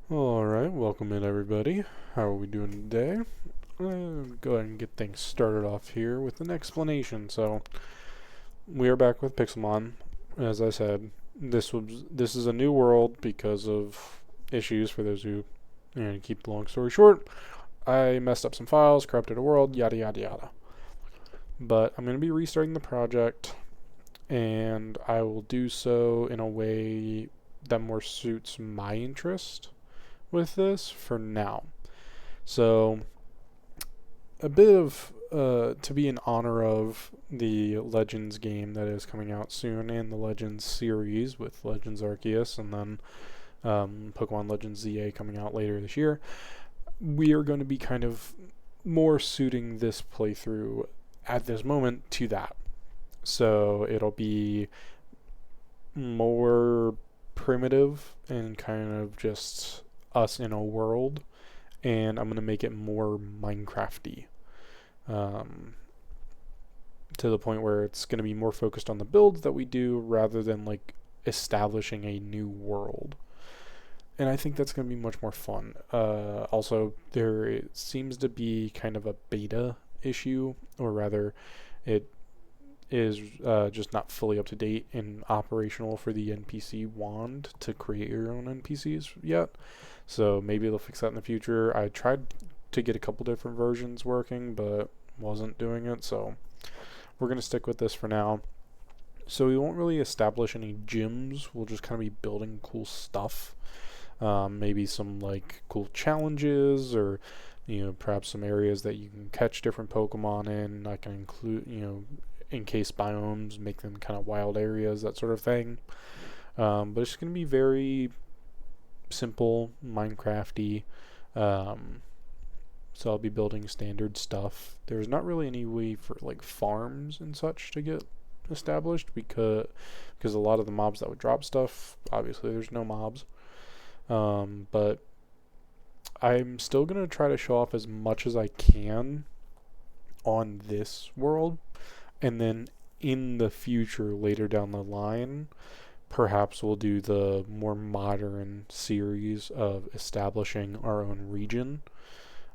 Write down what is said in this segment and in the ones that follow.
Alright, welcome in everybody. How are we doing today? Go ahead and get things started off here with an explanation. So, we are back with Pixelmon. As I said, this is a new world because of issues. For those who, keep the long story short, I messed up some files, corrupted a world, yada yada yada. But I'm going to be restarting the project, and I will do so in a way that more suits my interest with this for now. So, a bit of to be in honor of the Legends game that is coming out soon, and the Legends series with Legends Arceus, and then Pokemon Legends ZA coming out later this year. We are going to be kind of more suiting this playthrough at this moment to that. So it'll be more primitive and kind of just us in a world, and I'm going to make it more Minecrafty, to the point where it's going to be more focused on the builds that we do rather than like establishing a new world. And I think that's going to be much more fun. Also, there seems to be kind of a beta issue, or rather, it is just not fully up to date and operational for the NPC wand to create your own NPCs yet. So maybe they'll fix that in the future. I tried to get a couple different versions working, but wasn't doing it. So we're going to stick with this for now. So we won't really establish any gyms. We'll just kind of be building cool stuff. Maybe some like cool challenges, or perhaps some areas that you can catch different Pokemon in. I can include encased biomes, make them kind of wild areas, that sort of thing. But it's going to be very simple, Minecrafty. So I'll be building standard stuff. There's not really any way for like farms and such to get established because a lot of the mobs that would drop stuff, obviously there's no mobs. But I'm still going to try to show off as much as I can on this world. And then in the future, later down the line, perhaps we'll do the more modern series of establishing our own region.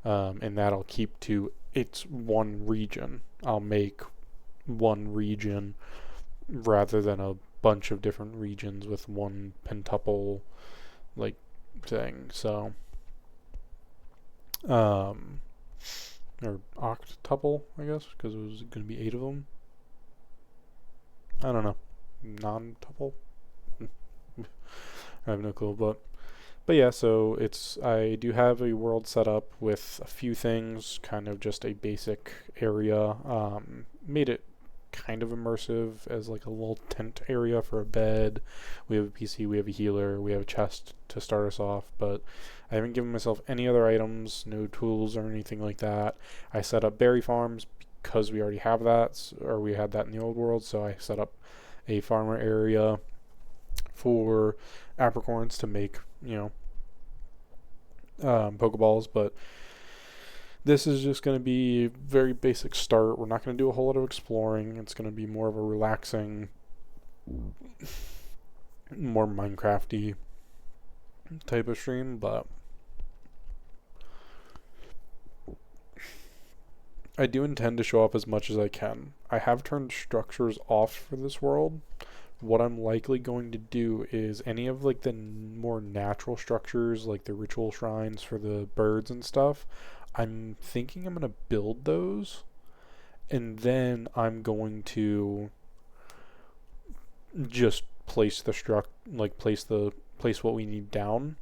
And that'll keep to its one region. I'll make one region rather than a bunch of different regions with one pentuple like thing. So or octuple, I guess, because it was going to be 8 of them. I don't know. Non-tuple? I have no clue, but yeah, so I do have a world set up with a few things, kind of just a basic area. Made it kind of immersive as like a little tent area for a bed. We have a PC, we have a healer, we have a chest to start us off, but I haven't given myself any other items, no tools or anything like that. I set up berry farms because we already have that, or we had that in the old world, so I set up a farmer area for apricorns to make, Pokeballs, but this is just going to be a very basic start. We're not going to do a whole lot of exploring. It's going to be more of a relaxing, more Minecrafty type of stream, but I do intend to show off as much as I can. I have turned structures off for this world. What I'm likely going to do is any of like the more natural structures, like the ritual shrines for the birds and stuff, I'm thinking I'm going to build those, and then I'm going to just place place what we need down.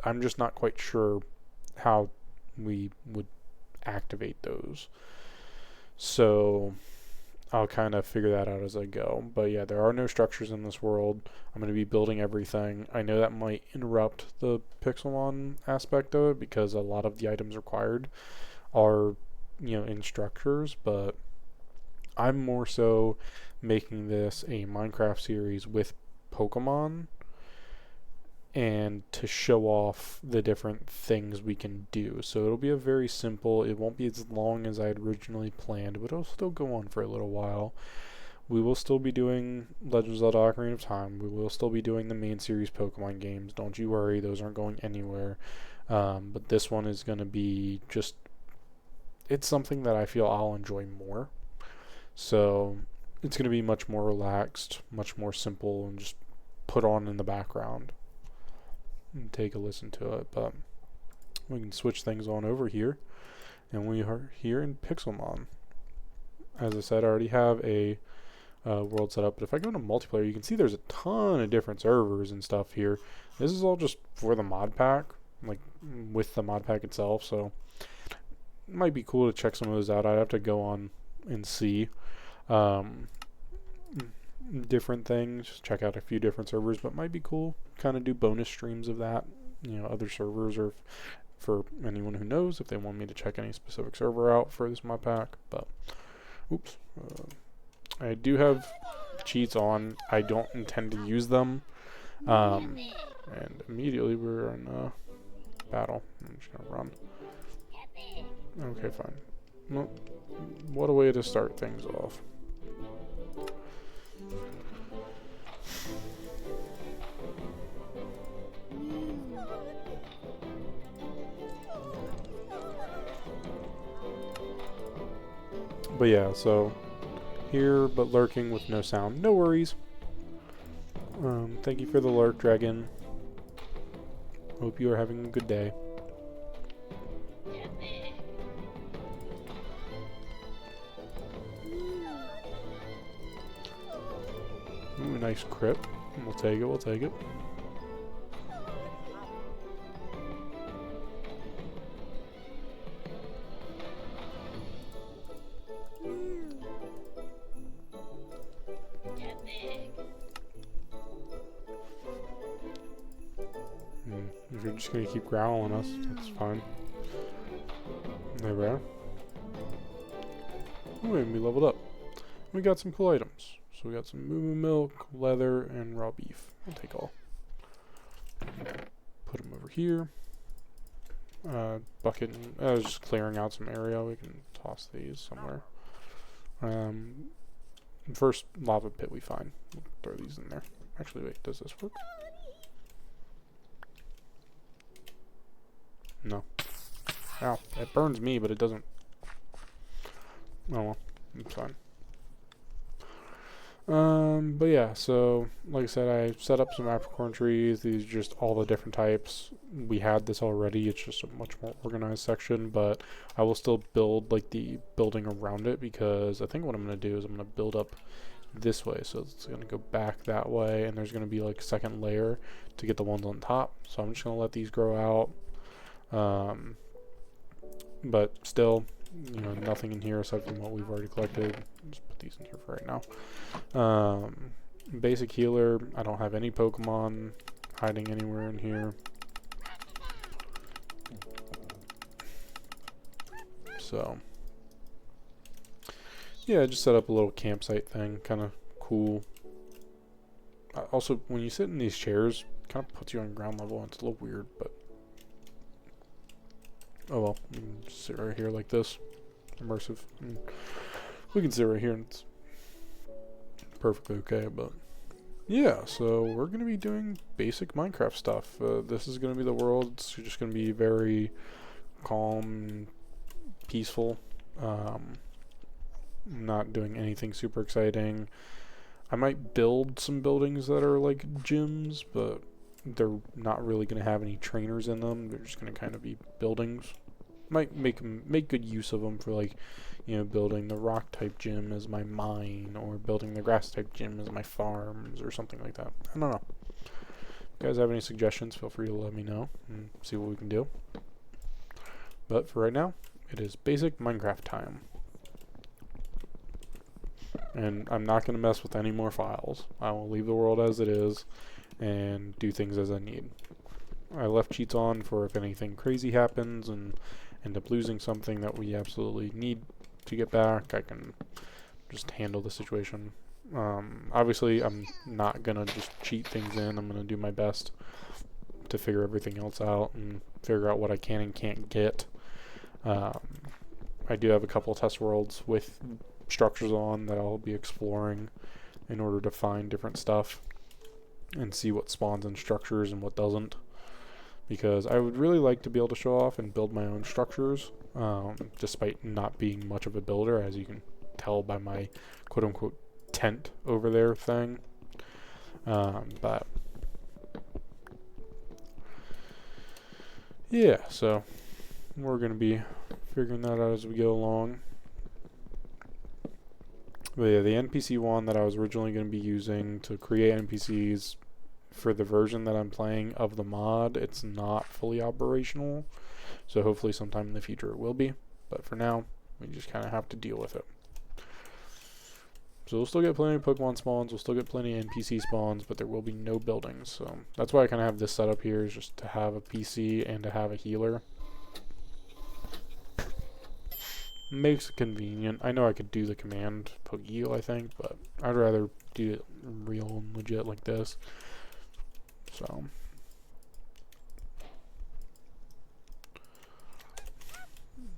I'm just not quite sure how we would activate those. So I'll kind of figure that out as I go. But yeah, there are no structures in this world. I'm going to be building everything. I know that might interrupt the Pixelmon aspect of it because a lot of the items required are, in structures, but I'm more so making this a Minecraft series with Pokemon, and to show off the different things we can do. So it'll be a very simple, it won't be as long as I had originally planned, but it'll still go on for a little while. We will still be doing Legend of Zelda Ocarina of Time. We will still be doing the main series Pokemon games. Don't you worry, those aren't going anywhere. But this one is going to be just, it's something that I feel I'll enjoy more. So it's going to be much more relaxed, much more simple, and just put on in the background and take a listen to it. But we can switch things on over here, and we are here in Pixelmon. As I said, I already have a world set up, but if I go into multiplayer, you can see there's a ton of different servers and stuff here. This is all just for the mod pack, like with the mod pack itself, so it might be cool to check some of those out. I'd have to go on and see different things, just check out a few different servers, but might be cool, kind of do bonus streams of that, other servers, or for anyone who knows if they want me to check any specific server out for this mod pack. But oops, I do have cheats on. I don't intend to use them. And immediately we're in battle. I'm just gonna run. Okay, fine. Well, what a way to start things off. But yeah, so here, but lurking with no sound. No worries. Thank you for the lurk, Dragon. Hope you are having a good day. Ooh, nice crit. We'll take it, we'll take it. If you're just gonna keep growling us, that's fine. There we are. Ooh, and we leveled up. We got some cool items. So we got some moo milk, leather, and raw beef. I'll take all. Put them over here. Bucket. I was just clearing out some area. We can toss these somewhere. First lava pit we find. We'll throw these in there. Actually, wait. Does this work? No. Ow. It burns me, but it doesn't. Oh well. It's fine. But yeah, so like I said, I set up some apricorn trees. These are just all the different types. We had this already. It's just a much more organized section, but I will still build like the building around it, because I think what I'm going to do is I'm going to build up this way. So it's going to go back that way, and there's going to be like a second layer to get the ones on top. So I'm just going to let these grow out. But still, nothing in here aside from what we've already collected. Just put these in here for right now. Basic healer. I don't have any Pokemon hiding anywhere in here. So, yeah, I just set up a little campsite thing. Kind of cool. Also, when you sit in these chairs, it kind of puts you on ground level. It's a little weird, but oh well. You can just sit right here like this. Immersive. We can sit right here and it's perfectly okay, but yeah, so we're going to be doing basic Minecraft stuff. This is going to be the world. It's just going to be very calm, peaceful. Not doing anything super exciting. I might build some buildings that are like gyms, but they're not really going to have any trainers in them. They're just going to kind of be buildings. Might make good use of them for like, building the rock type gym as my mine, or building the grass type gym as my farms, or something like that. I don't know. If you guys have any suggestions, feel free to let me know and see what we can do. But for right now, it is basic Minecraft time. And I'm not going to mess with any more files. I will leave the world as it is and do things as I need. I left cheats on for if anything crazy happens and end up losing something that we absolutely need to get back, I can just handle the situation. Obviously, I'm not going to just cheat things in. I'm going to do my best to figure everything else out and figure out what I can and can't get. I do have a couple of test worlds with structures on that I'll be exploring in order to find different stuff and see what spawns in structures and what doesn't. Because I would really like to be able to show off and build my own structures, despite not being much of a builder, as you can tell by my quote-unquote tent over there thing. But yeah, so we're going to be figuring that out as we go along. But yeah, the NPC one that I was originally going to be using to create NPCs for the version that I'm playing of the mod, it's not fully operational. So hopefully sometime in the future it will be. But for now, we just kind of have to deal with it. So we'll still get plenty of Pokemon spawns, we'll still get plenty of NPC spawns, but there will be no buildings. So that's why I kind of have this setup here, is just to have a PC and to have a healer. Makes it convenient. I know I could do the command Pokeheal, I think, but I'd rather do it real and legit like this. So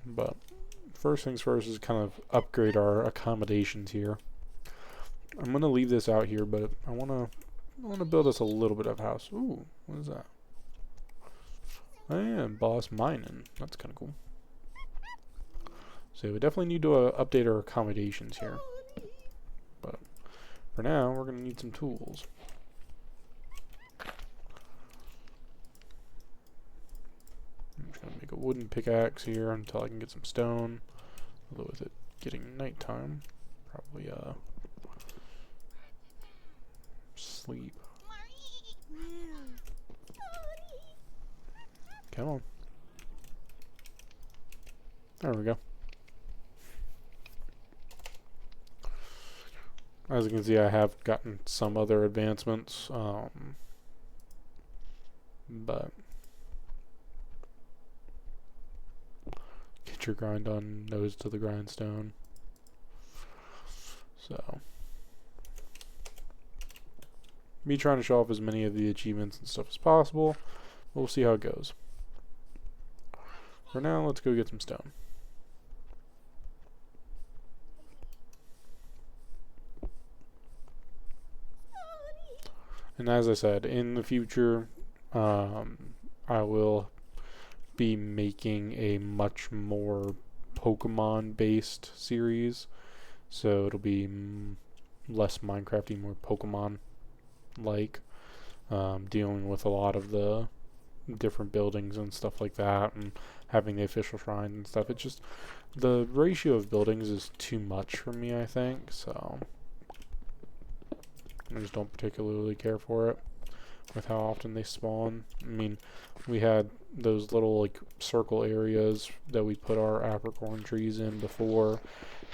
but first things first is kind of upgrade our accommodations here. I'm gonna leave this out here, but I wanna build us a little bit of house. Ooh, what is that? Oh yeah, boss mining. That's kind of cool. So we definitely need to update our accommodations here. But for now, we're gonna need some tools. I'm just gonna make a wooden pickaxe here until I can get some stone. Although with it getting nighttime, probably sleep. Come on. There we go. As you can see, I have gotten some other advancements, but get your grind on, nose to the grindstone. So me trying to show off as many of the achievements and stuff as possible. We'll see how it goes. For now, let's go get some stone. And as I said, in the future, I will be making a much more Pokemon-based series. So it'll be less Minecrafty, more Pokemon-like, dealing with a lot of the different buildings and stuff like that, and having the official shrines and stuff. It's just, the ratio of buildings is too much for me, I think, so I just don't particularly care for it with how often they spawn. I mean, we had those little like circle areas that we put our apricorn trees in before.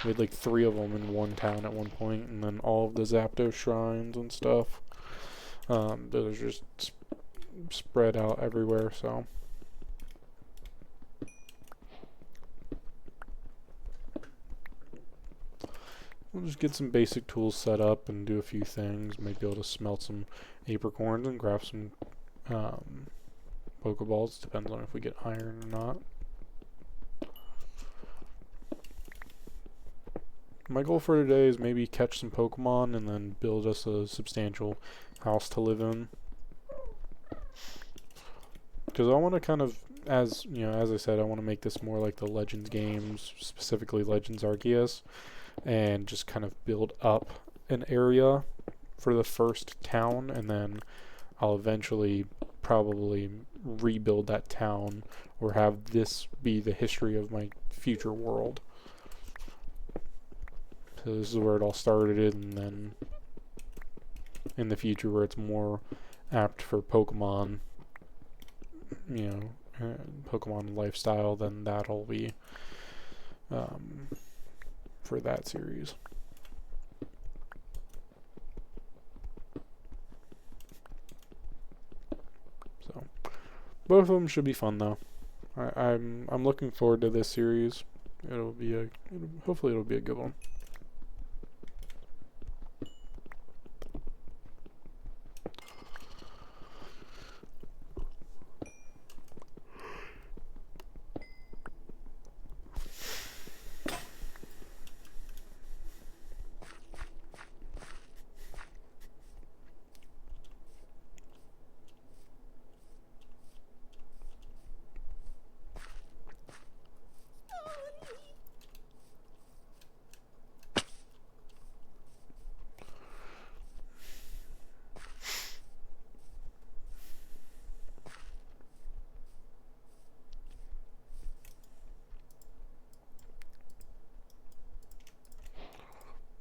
We had like 3 of them in one town at one point, and then all of the Zapdos shrines and stuff. Those are just spread out everywhere, so we'll just get some basic tools set up and do a few things. Might be able to smelt some apricorns and grab some Pokeballs. Depends on if we get iron or not. My goal for today is maybe catch some Pokemon and then build us a substantial house to live in. Because I want to kind of, as you know, as I said, I want to make this more like the Legends games, specifically Legends Arceus, and just kind of build up an area for the first town, and then I'll eventually probably rebuild that town or have this be the history of my future world. So this is where it all started, and then in the future where it's more apt for Pokemon, you know, Pokemon lifestyle, then that'll be for that series. So both of them should be fun though. I'm looking forward to this series. Hopefully it'll be a good one.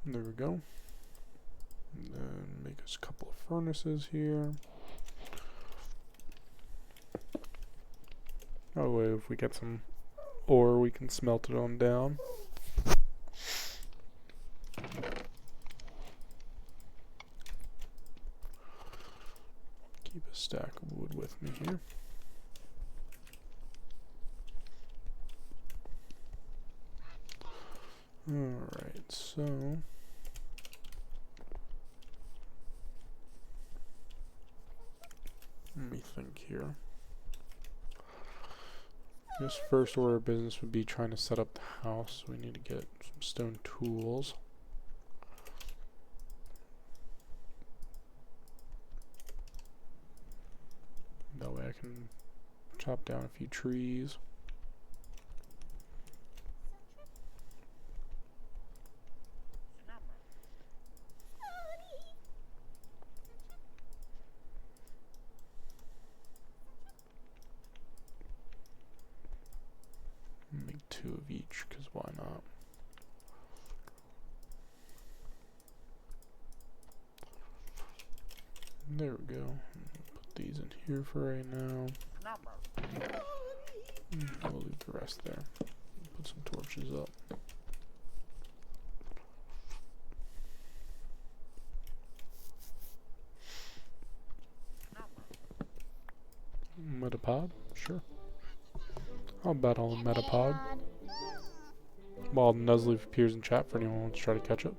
There we go. And then make us a couple of furnaces here. Oh wait, if we get some ore, we can smelt it on down. Keep a stack of wood with me here. Alright, so let me think here. This first order of business would be trying to set up the house. We need to get some stone tools. That way I can chop down a few trees. Make 2 of each, because why not? There we go. Put these in here for right now. We'll leave the rest there. Put some torches up. Metapod? Sure. I'll bet on Metapod. While Nuzleaf appears in chat for anyone who wants to try to catch it.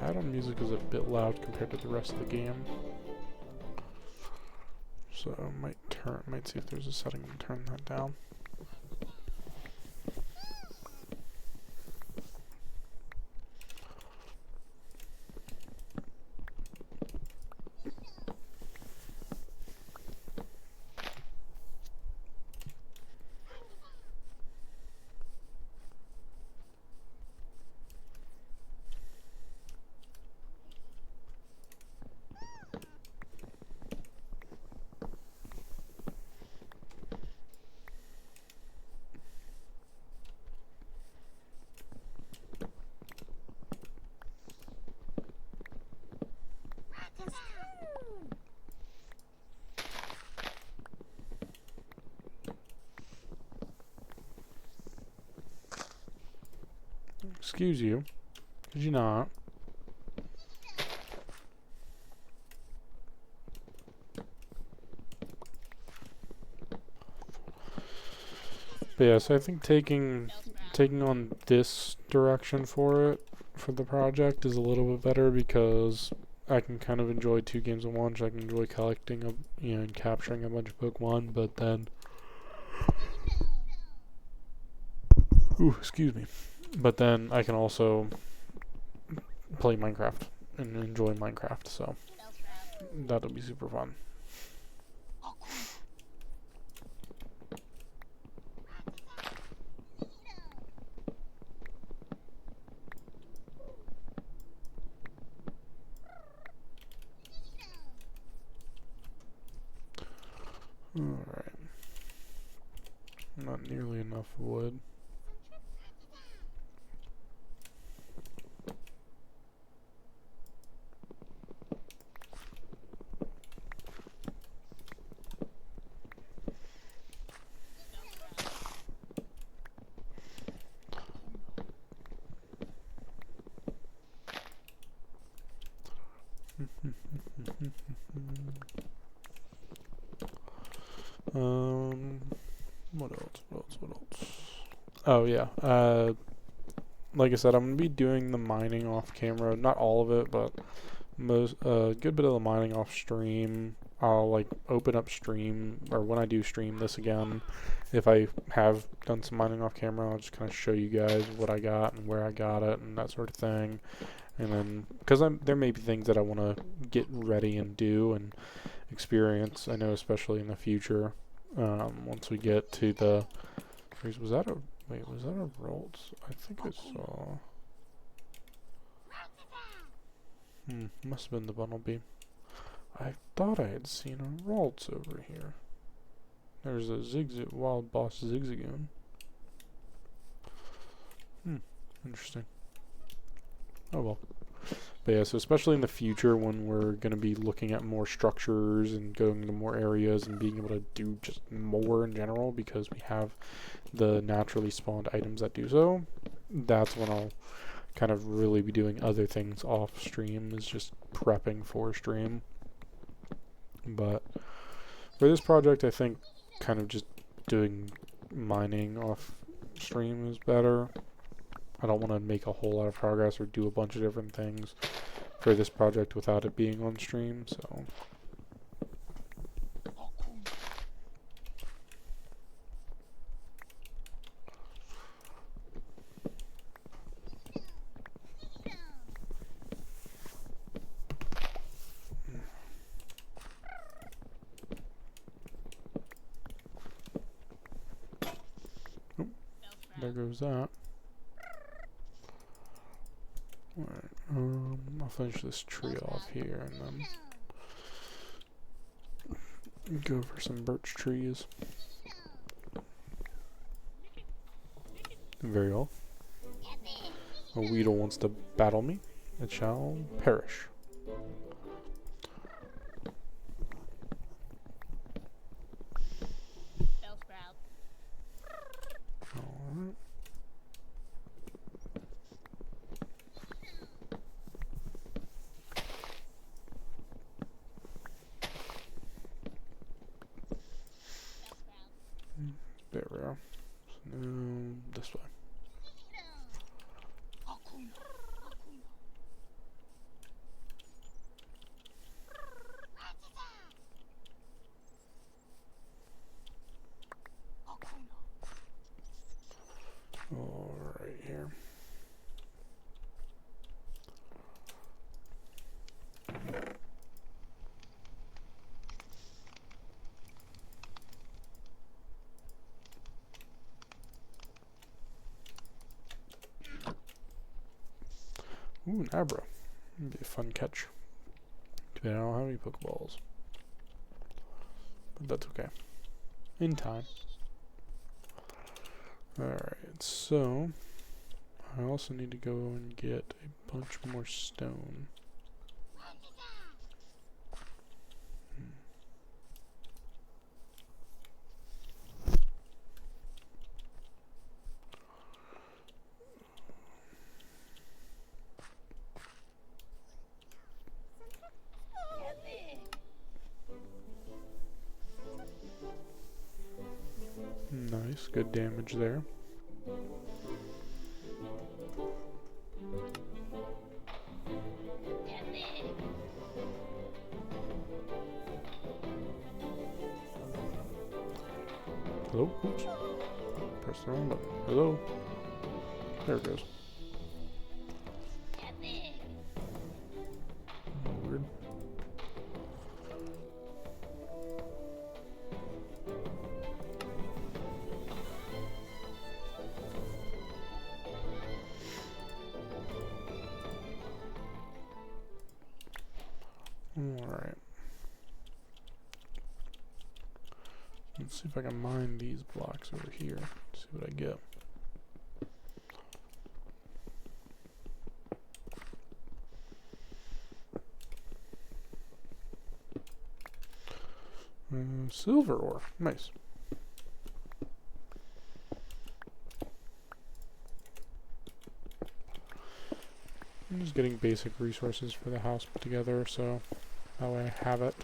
Background music is a bit loud compared to the rest of the game. So I might see if there's a setting to turn that down. Excuse you. Did you not? But yeah, so I think taking on this direction for the project is a little bit better because I can kind of enjoy 2 games at once. I can enjoy collecting and capturing a bunch of Pokemon, but then excuse me. But then I can also play Minecraft and enjoy Minecraft, so that'll be super fun. Alright. Not nearly enough wood. What else? Oh yeah, like I said, I'm gonna be doing the mining off camera. Not all of it, but good bit of the mining off stream. I'll like open up stream, or when I do stream this again, if I have done some mining off camera, I'll just kind of show you guys what I got and where I got it and that sort of thing. And then, because there may be things that I want to get ready and do and experience. I know, especially in the future, once we get to the. Was that a Roltz? I think I saw. Must have been the Bumblebee. I thought I had seen a Roltz over here. There's a wild boss Zigzagoon. Interesting. Oh well. But yeah, so especially in the future when we're going to be looking at more structures and going into more areas and being able to do just more in general because we have the naturally spawned items that do so, that's when I'll kind of really be doing other things off stream, is just prepping for stream. But for this project, I think kind of just doing mining off stream is better. I don't want to make a whole lot of progress or do a bunch of different things for this project without it being on stream, so. Oh, there goes that. Alright, I'll finish this tree off here and then go for some birch trees. Very well. A Weedle wants to battle me. It shall perish. Alright. There we are. So now this way. All right here. Ooh, an Abra. That'd be a fun catch. Too bad I don't have any Pokeballs. But that's okay. In time. Alright, so I also need to go and get a bunch more stone. Nice, good damage there. Hello? Oops. Press the wrong button. Hello? There it goes. Weird. Alright. Let's see if I can mine these blocks over here. See what I get. Silver ore. Nice. I'm just getting basic resources for the house put together, so that way I have it.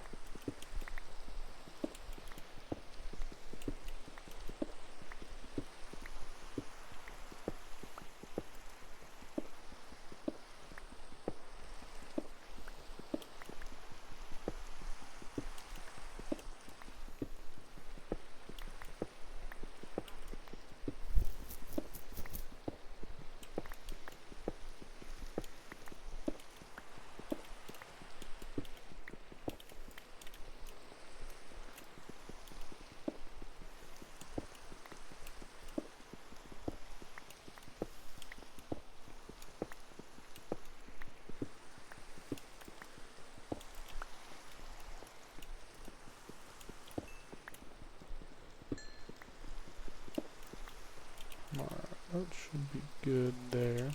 That should be good there.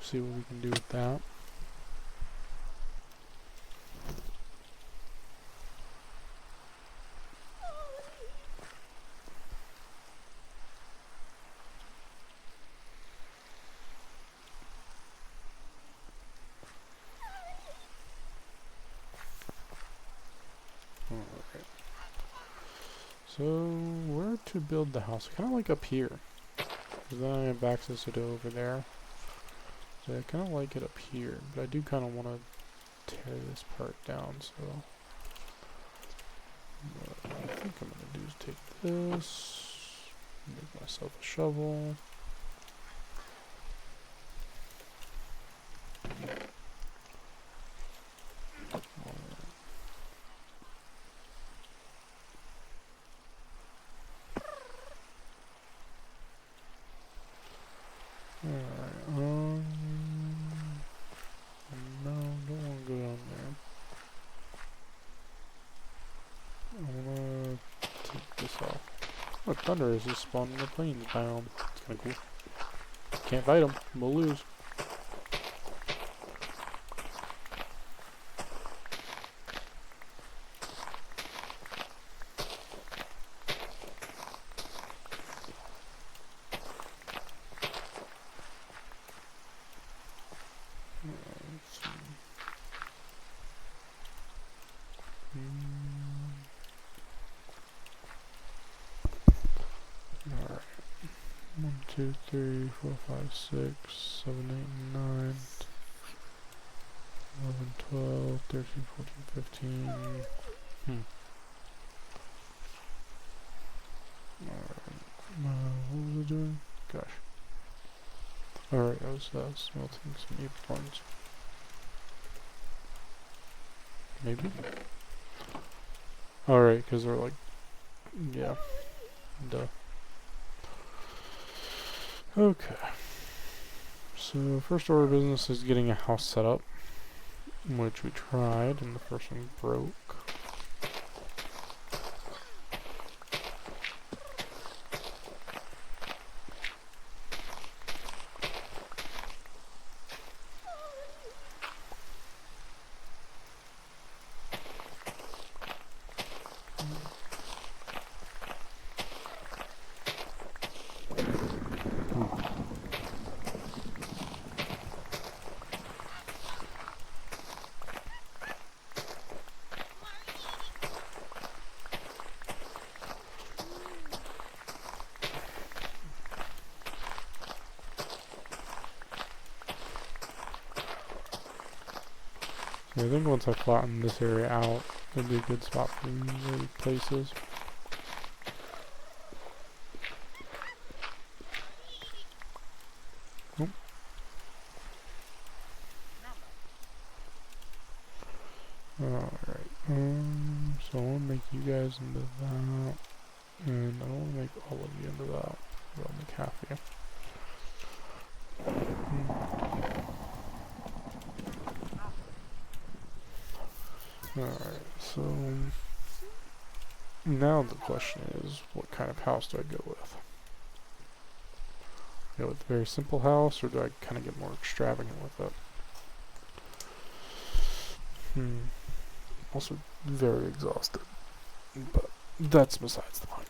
See what we can do with that. Alright. So, where to build the house? Kind of like up here. Because then I have access to it over there. So I kind of like it up here. But I do kind of want to tear this part down, so... what I think I'm going to do is take this, make myself a shovel. Alright, no, don't want to go down there. I want to take this off. Oh, thunder is just spawning in the plains biome. It's kind of cool. Can't fight them, we'll lose. Alright. 1, 2, 3, 4, 5, 6, 7, 8, 9, 11, 12, 13, 14, 15. What was I doing? Gosh. Alright, I was smelting some apricorns. Maybe? Alright, because they're like... yeah. Duh. Okay. So, first order of business is getting a house set up. Which we tried, and the first one broke. I think once I flatten this area out, it'll be a good spot for new places. Oh. Alright, so I want to make you guys into that, and I don't want to make all of you into that, but I'll make half of you. Alright, so now the question is, what kind of house do I go with? Go with a very simple house, or do I kind of get more extravagant with it? Also very exhausted, but that's besides the point.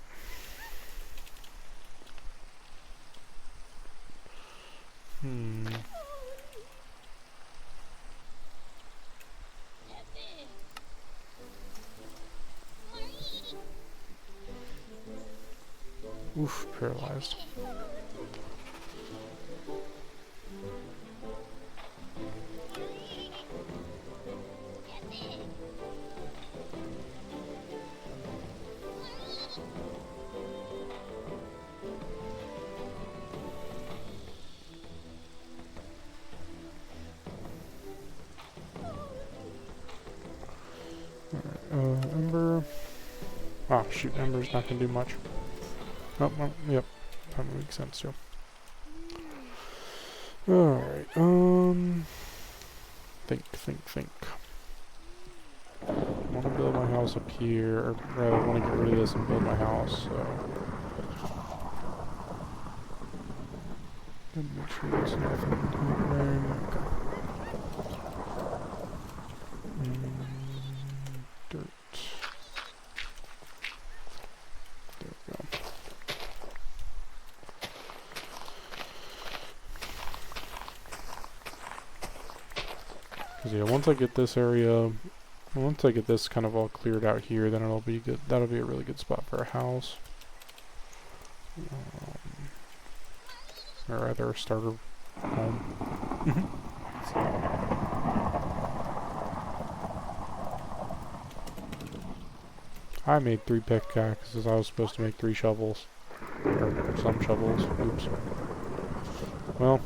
Oof, paralyzed. Ember. Ah, shoot, Ember's not gonna do much. Oh, well, yep, that makes sense too. Alright, think. I want to build my house up here, or rather, I want to get rid of this and build my house, so... And make sure there's nothing happening. Dirt. There we go. Cause yeah, once I get this area, once I get this kind of all cleared out here, then it'll be good. That'll be a really good spot for a house. Or rather a starter home. I made 3 pickaxes. I was supposed to make 3 shovels. Or some shovels. Oops. Well,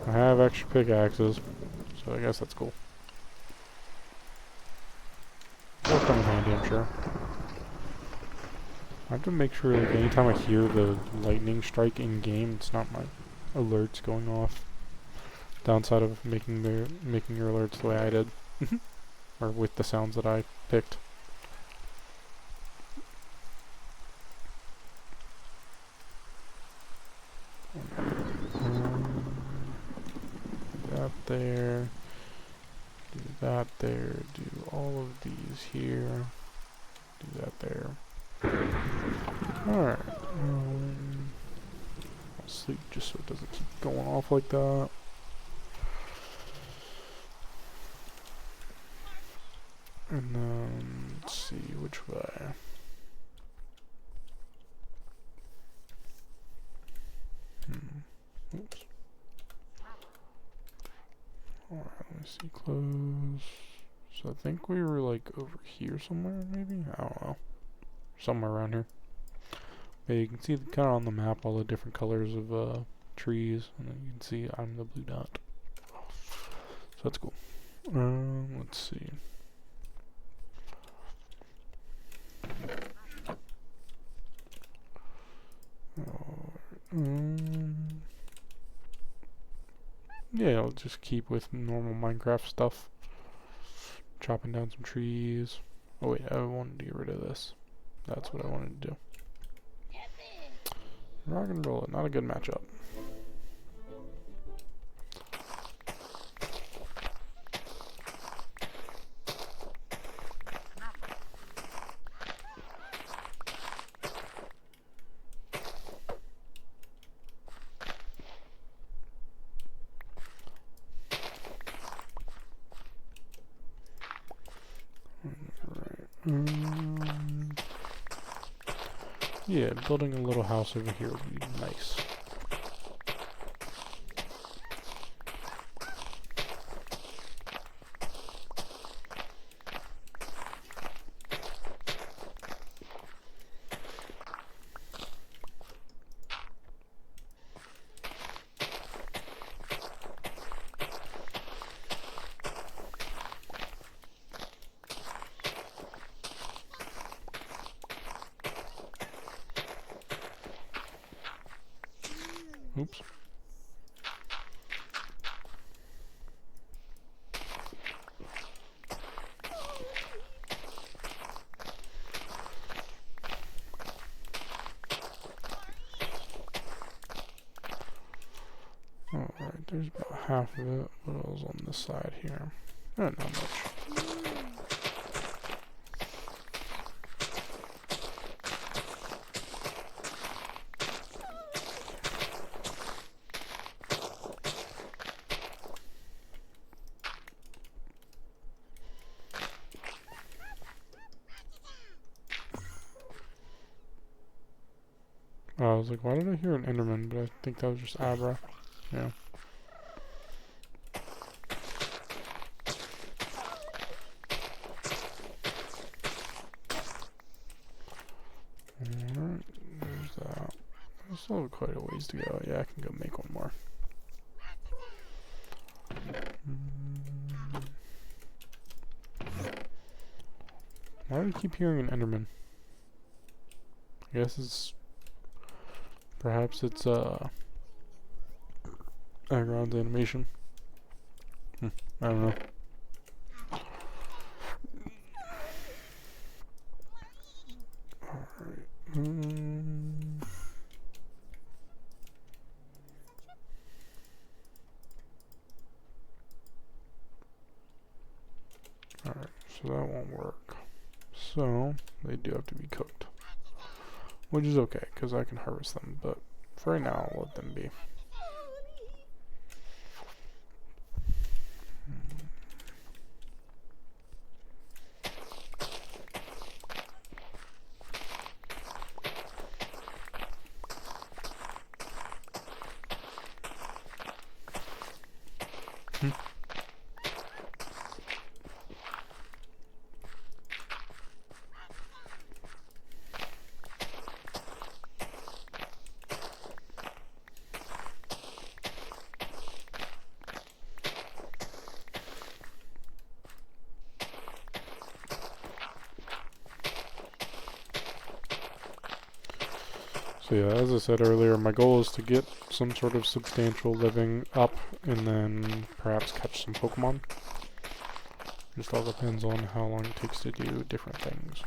I have extra pickaxes, so I guess that's cool. It'll come in handy, I'm sure. I have to make sure, like, anytime I hear the lightning strike in game, it's not my alerts going off. Downside of making your alerts the way I did, or with the sounds that I picked. That there. Do that there. Do all of these here. Do that there. Alright. I'll sleep just so it doesn't keep going off like that. And then, let's see, which way? Oops. Alright, let me see, close. So I think we were like over here somewhere, maybe? I don't know. Somewhere around here. But you can see kind of on the map all the different colors of trees, and then you can see I'm the blue dot. So that's cool. Let's see. Yeah, I'll just keep with normal Minecraft stuff. Chopping down some trees. Oh wait, I wanted to get rid of this. That's what I wanted to do. Rock and roll it, not a good matchup. Yeah, building a little house over here would be nice. Oops. Alright, there's about half of it. What else on this side here? Not much. I was like, why did I hear an Enderman? But I think that was just Abra. Yeah. Alright, there's that. I still have quite a ways to go. Yeah, I can go make one more. Why do I keep hearing an Enderman? I guess it's... Perhaps it's, background animation. I don't know. Alright. They do have to be cooked. Which is okay, because I can harvest them, but for right now, I'll let them be. So yeah, as I said earlier, my goal is to get some sort of substantial living up and then perhaps catch some Pokemon. Just all depends on how long it takes to do different things.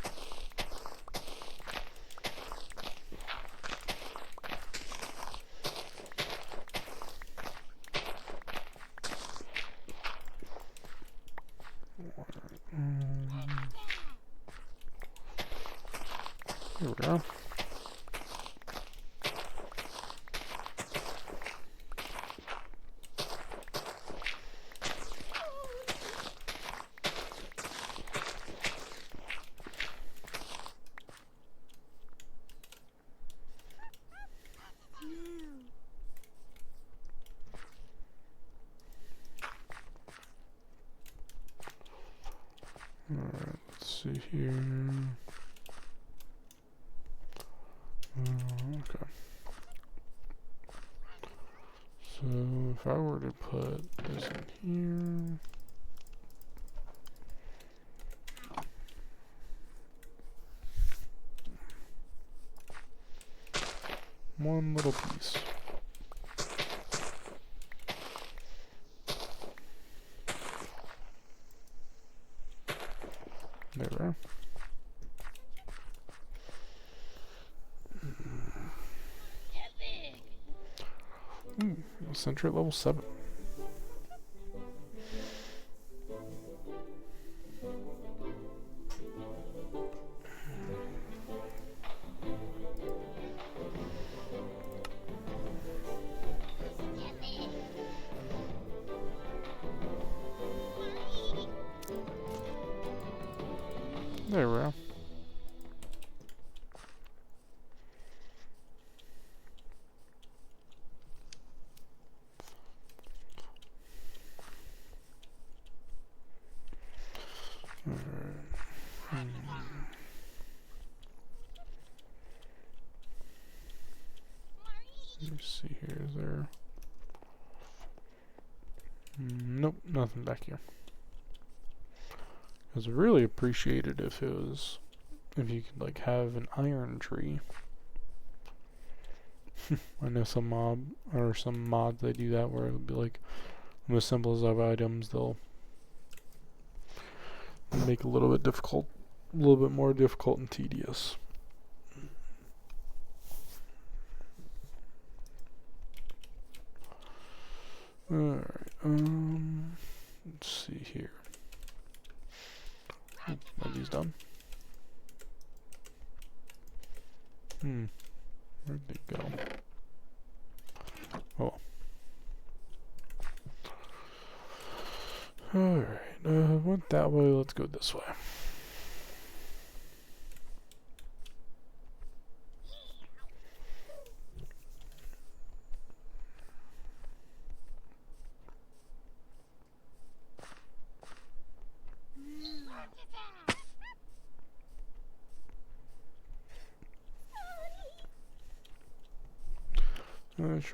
Here we go. Alright, let's see here. Okay. So if I were to put this in here. One little piece. There we are. Center at level 7. There we are. Let me see here, is there... Nope, nothing back here. I was really appreciated if it was... if you could, like, have an iron tree. I know some mods, they do that where it'll be like, the symbols of items, they'll make it a little bit difficult, a little bit more difficult and tedious. Alright, let's see here. Are these done? Where'd they go? Oh. Alright, went that way, let's go this way.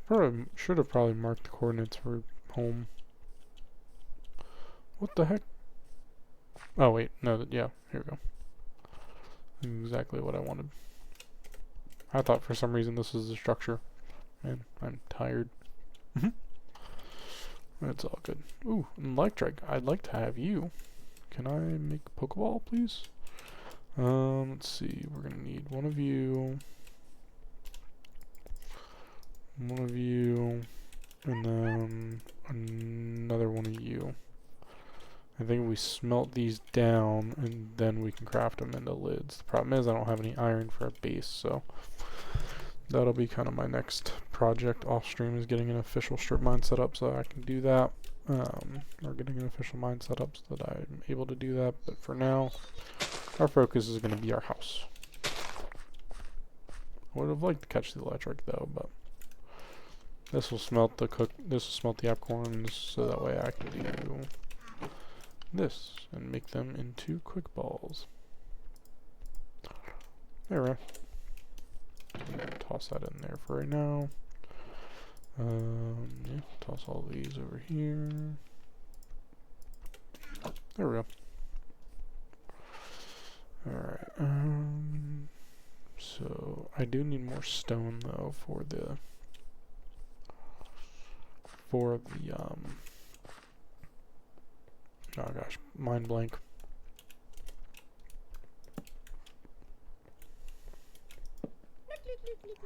I should have probably marked the coordinates for home. What the heck? Oh wait, no, yeah, here we go. Exactly what I wanted. I thought for some reason this was the structure. Man, I'm tired. That's all good. Ooh, an electric. I'd like to have you. Can I make a Pokeball, please? Let's see. We're gonna need one of you. One of you, and then another one of you. I think we smelt these down and then we can craft them into lids. The problem is I don't have any iron for a base, so that'll be kind of my next project off stream, is getting an official strip mine set up so I can do that. Or getting an official mine set up so that I'm able to do that. But for now, our focus is going to be our house. I would have liked to catch the electric though, but this will smelt the acorns so that way I can do this and make them into quick balls. There we go. Toss that in there for right now. Yeah, toss all these over here. There we go. Alright, so I do need more stone though for the oh gosh, mind blank.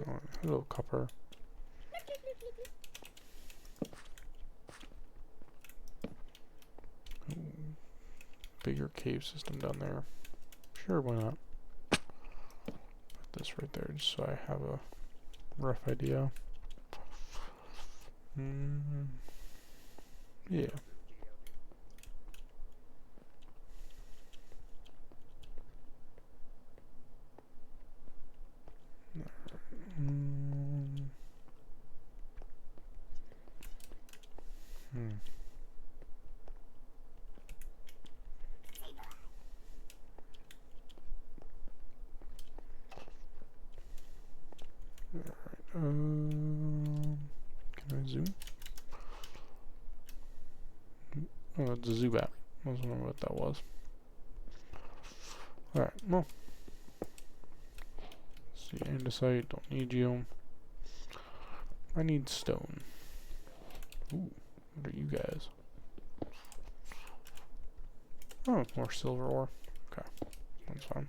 Oh, hello, copper. Ooh, bigger cave system down there. Sure, why not? Put this right there just so I have a rough idea. Yeah. Can I zoom? Oh, it's a Zubat. I was wondering what that was. Alright, well. Let's see, andesite, don't need you. I need stone. Ooh, what are you guys? Oh, more silver ore. Okay, that's fine.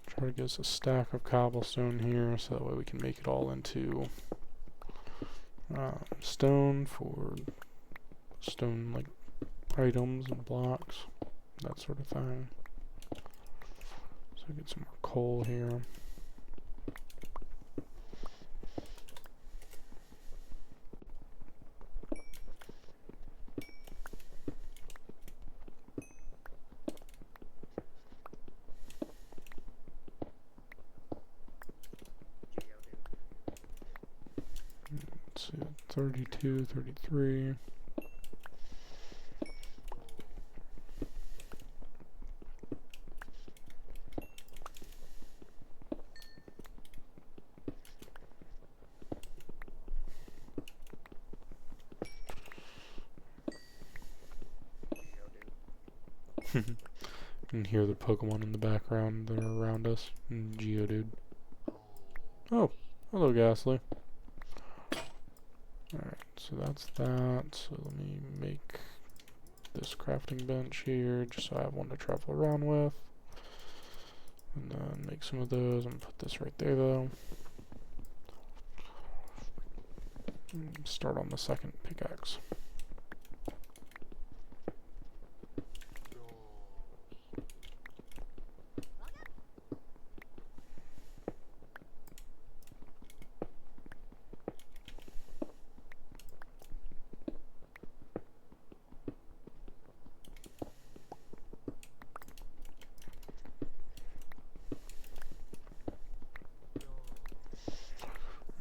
Try to get us a stack of cobblestone here so that way we can make it all into stone for stone like items and blocks, that sort of thing. So get some more coal here. Let's see, 32, 33. You can hear the Pokemon in the background that are around us. Geodude. Oh, hello, Ghastly. Alright, so that's that. So let me make this crafting bench here, just so I have one to travel around with. And then make some of those, and put this right there though. And start on the second pickaxe.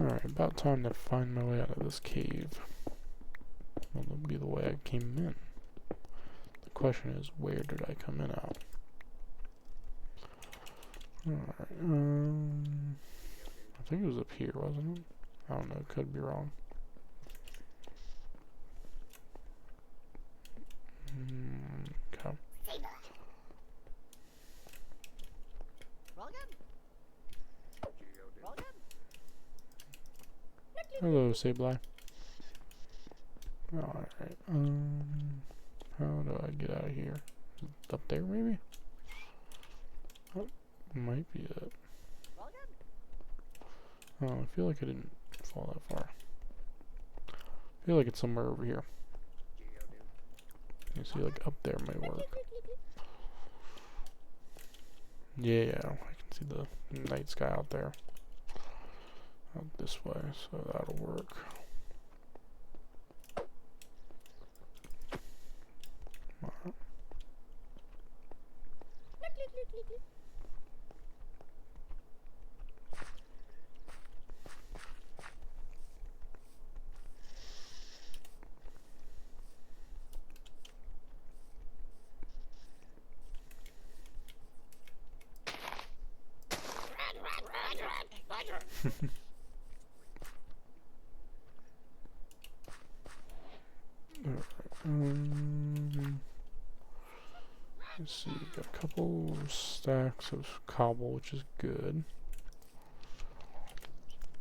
Alright, about time to find my way out of this cave. Well, that'll be the way I came in. The question is, where did I come in at? Alright, I think it was up here, wasn't it? I don't know, could be wrong. Hello, Sableye. Alright, how do I get out of here? Up there, maybe? Oh, might be it. Oh, I feel like I didn't fall that far. I feel like it's somewhere over here. You see, like, up there might work. Yeah, I can see the night sky out there. Out this way, so that'll work. Alright. Let's see, got a couple stacks of cobble, which is good.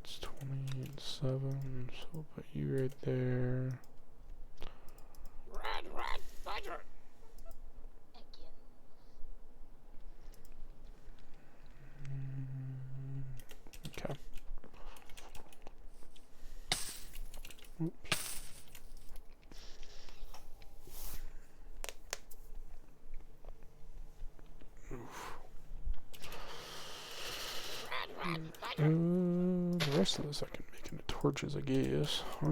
It's 27, so we'll put you right there. Okay. Oops. The rest of this I can make into torches, I guess. So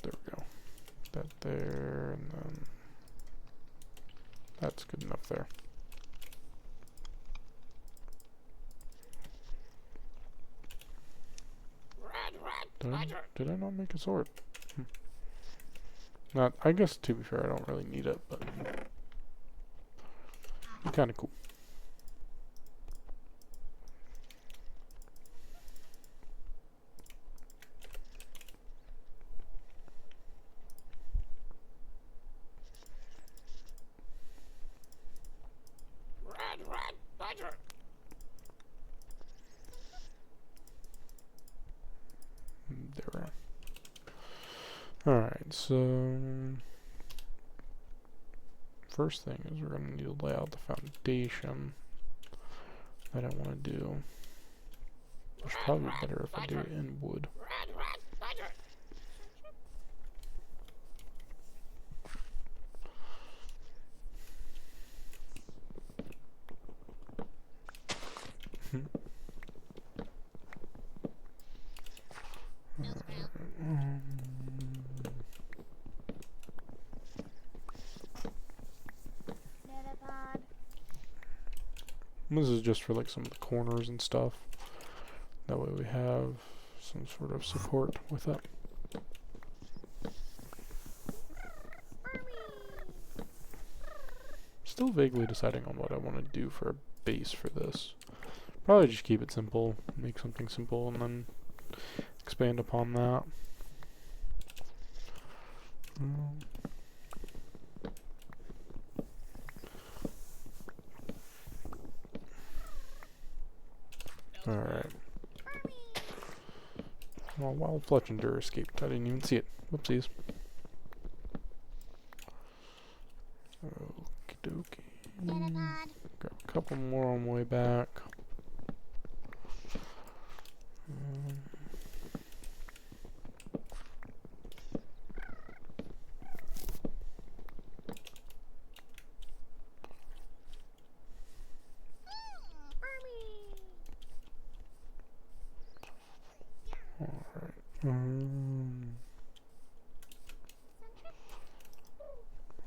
there we go. That there, and then that's good enough there. Did I not make a sword? Not. I guess to be fair, I don't really need it, but it's kind of cool. There. Alright, so first thing is we're going to need to lay out the foundation that I want to do. It's probably better if I do it in wood. This is just for like some of the corners and stuff. That way we have some sort of support with it. Still vaguely deciding on what I want to do for a base for this. Probably just keep it simple, make something simple, and then expand upon that. Alright. Well, Wild Fletchinder escaped. I didn't even see it. Whoopsies. Okie dokie. Grab a couple more on the way back.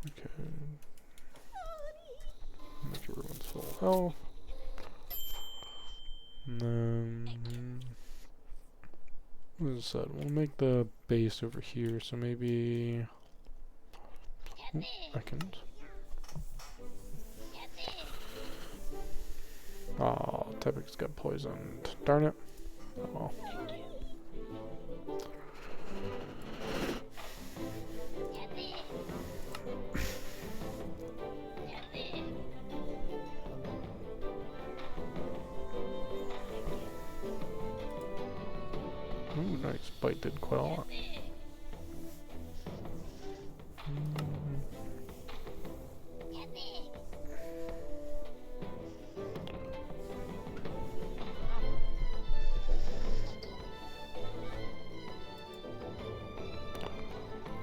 Okay. Make everyone's full health. And then, as I said, we'll make the base over here, so maybe... Oh, second. Oh, Tepix got poisoned. Darn it. Oh well. Ooh, nice. Bite did quite a lot.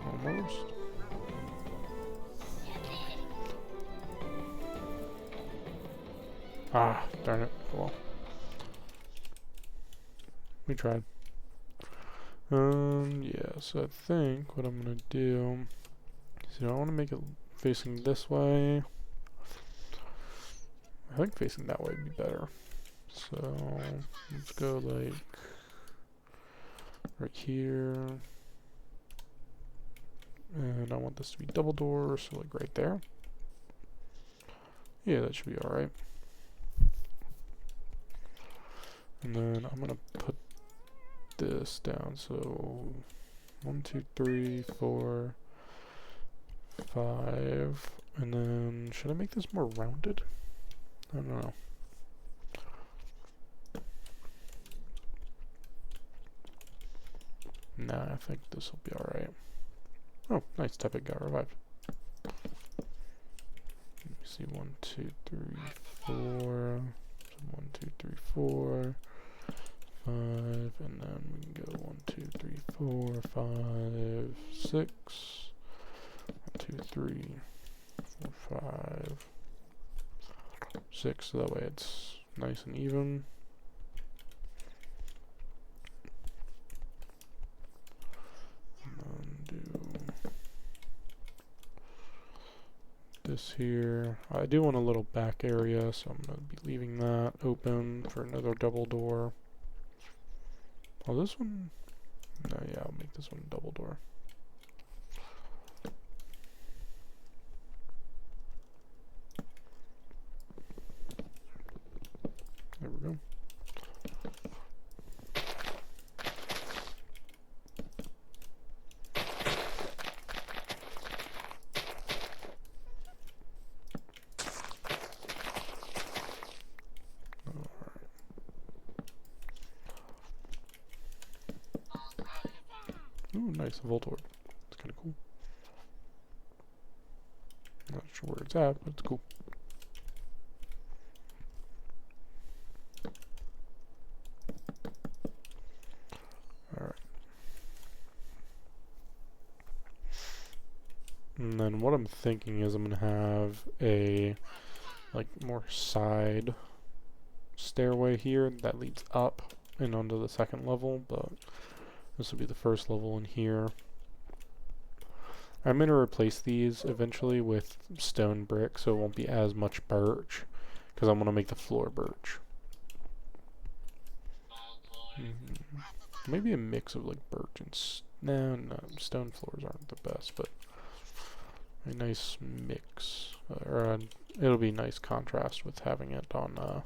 Almost. Ah, darn it. Well, we tried. Yeah, so I think what I'm gonna do is I want to make it facing this way. I think facing that way would be better. So let's go like right here. And I want this to be double door, so like right there. Yeah, that should be alright. And then I'm gonna put this down, so 1, 2, 3, 4, 5, and then should I make this more rounded? I don't know. Nah, I think this will be alright. Oh, nice, Tepid got revived. Let me see, 1, 2, 3, 4. 1, 2, 3, 4, 5, and then we can go 1, 2, 3, 4, 5, 6. 1, 2, 3, 4, 5, 6. So that way it's nice and even. And then do this here. I do want a little back area, so I'm going to be leaving that open for another double door. Oh, this one? No, yeah, I'll make this one double door. There we go. Ooh, nice, a Voltorb. It's kind of cool. Not sure where it's at, but it's cool. Alright. And then what I'm thinking is I'm going to have a, like, more side stairway here that leads up and onto the second level, but this will be the first level in here. I'm going to replace these eventually with stone brick, so it won't be as much birch, because I'm going to make the floor birch. Maybe a mix of like birch and no, stone floors aren't the best, but a nice mix, or it'll be nice contrast with having it on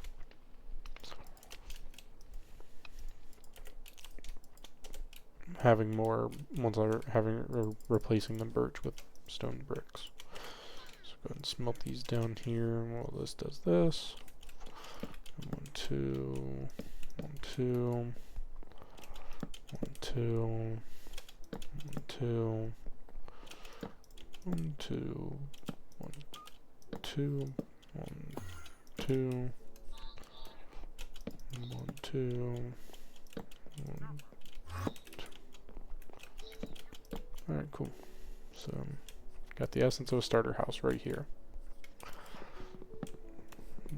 having more once I'm replacing the birch with stone bricks. So go ahead and smelt these down here. Well, this does this. 1, 2, 1, 2, 1, 2, 1, 2, 1, 2, 1, 2, 1, 2, 1, 2, 1. Alright, cool. So, got the essence of a starter house right here.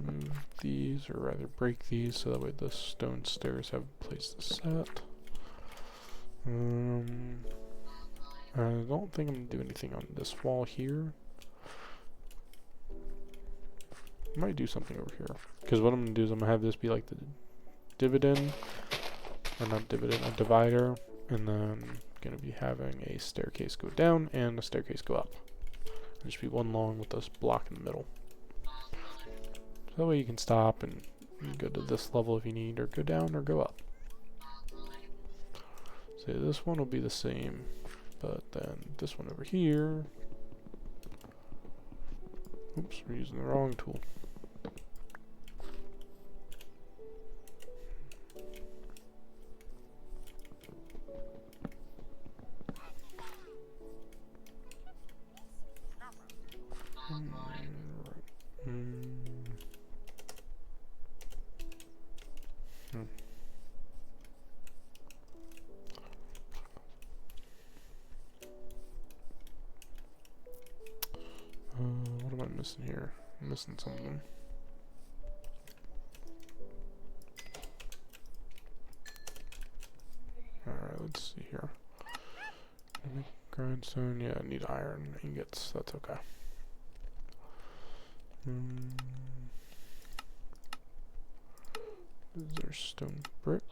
Move these, or rather break these, so that way the stone stairs have a place to set. I don't think I'm going to do anything on this wall here. I might do something over here. Because what I'm going to do is I'm going to have this be like the dividend, or not dividend, a divider, and then going to be having a staircase go down and a staircase go up. There'll just be one long with this block in the middle. So that way you can stop and go to this level if you need, or go down or go up. So this one will be the same, but then this one over here. Oops, we're using the wrong tool. Hmm. What am I missing here? I'm missing something. Alright, let's see here. Grindstone, yeah, I need iron ingots, that's okay. Is there stone brick?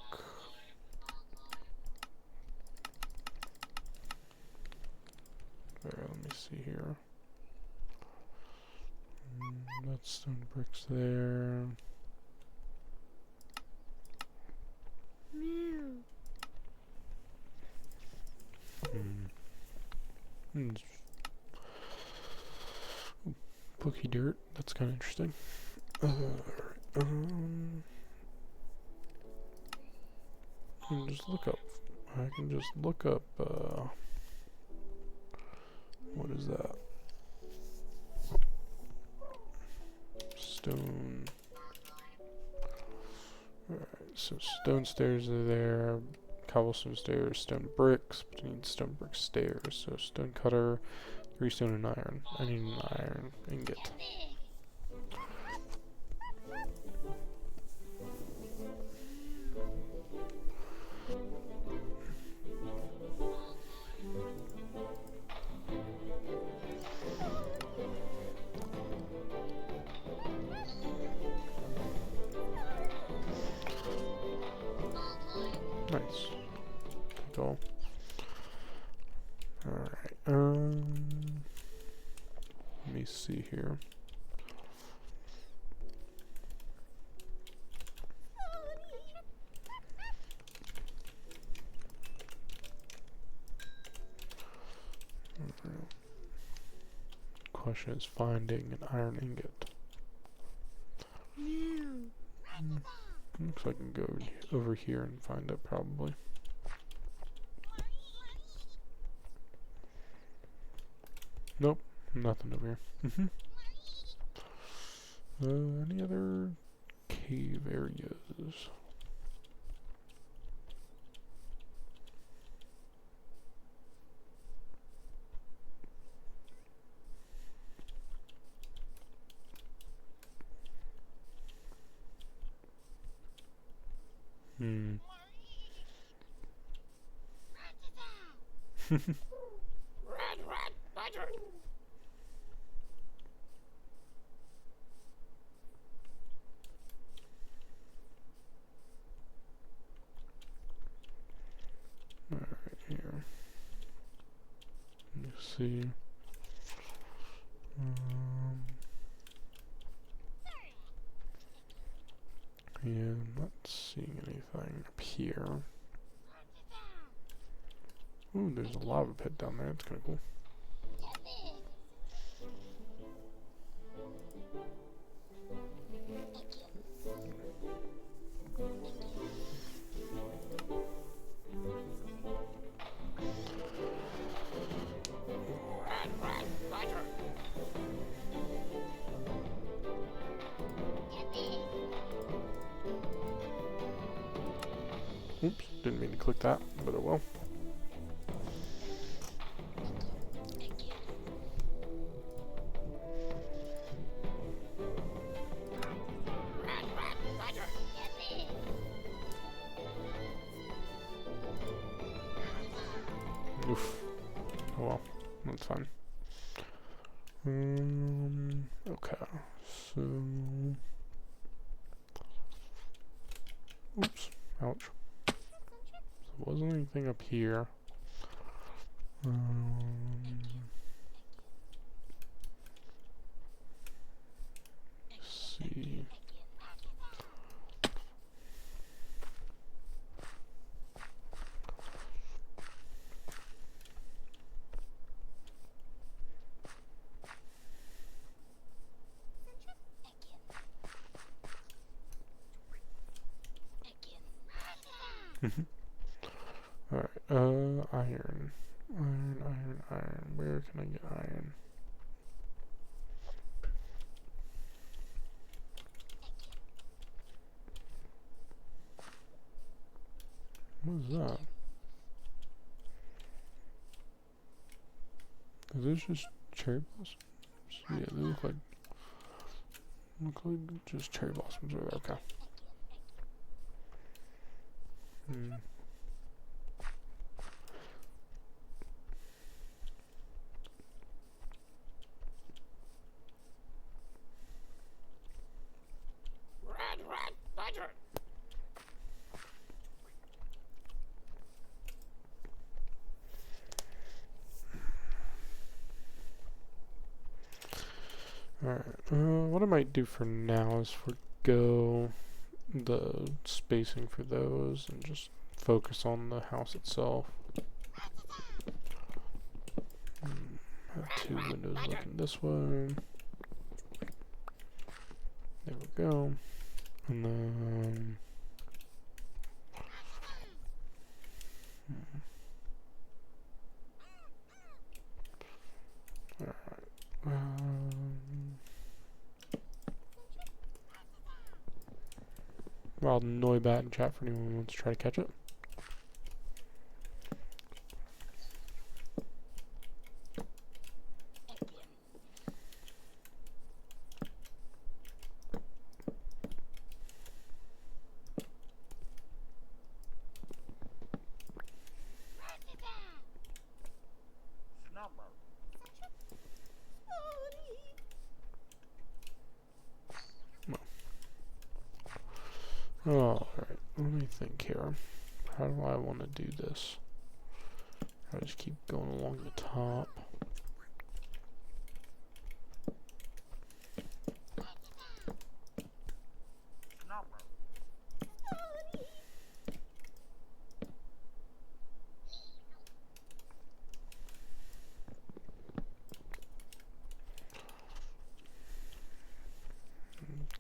There, let me see here. That's stone bricks there. Pookie dirt, that's kind of interesting. I can just look up. What is that? Stone. Alright, so stone stairs are there. Cobblestone stairs, stone bricks, but I need stone brick stairs. So stone cutter, 3 stone and iron. I need an iron ingot. Nice. Go. Alright, let me see here. Question is finding an iron ingot. Looks like I can go over here and find it probably. Nope, nothing over here. Any other cave areas? Alright, here. Let me see. Yeah, I'm not seeing anything up here. Ooh, there's a lava pit down there. That's kind of cool. Oops, didn't mean to click that, but it will. Oof. Oh well, that's fine. Okay, so... Oops, ouch. So there wasn't anything up here. Let's see. Alright, iron. Iron. Where can I get iron? What is that? Is this just cherry blossoms? Yeah, they look like just cherry blossoms. Okay. Hmm. Alright, what I might do for now is forgo the spacing for those and just focus on the house itself. Have two windows looking this way. There we go. And then... Alright. Wild Noibat in chat for anyone who wants to try to catch it. Alright, let me think here. How do I want to do this? I just keep going along the top.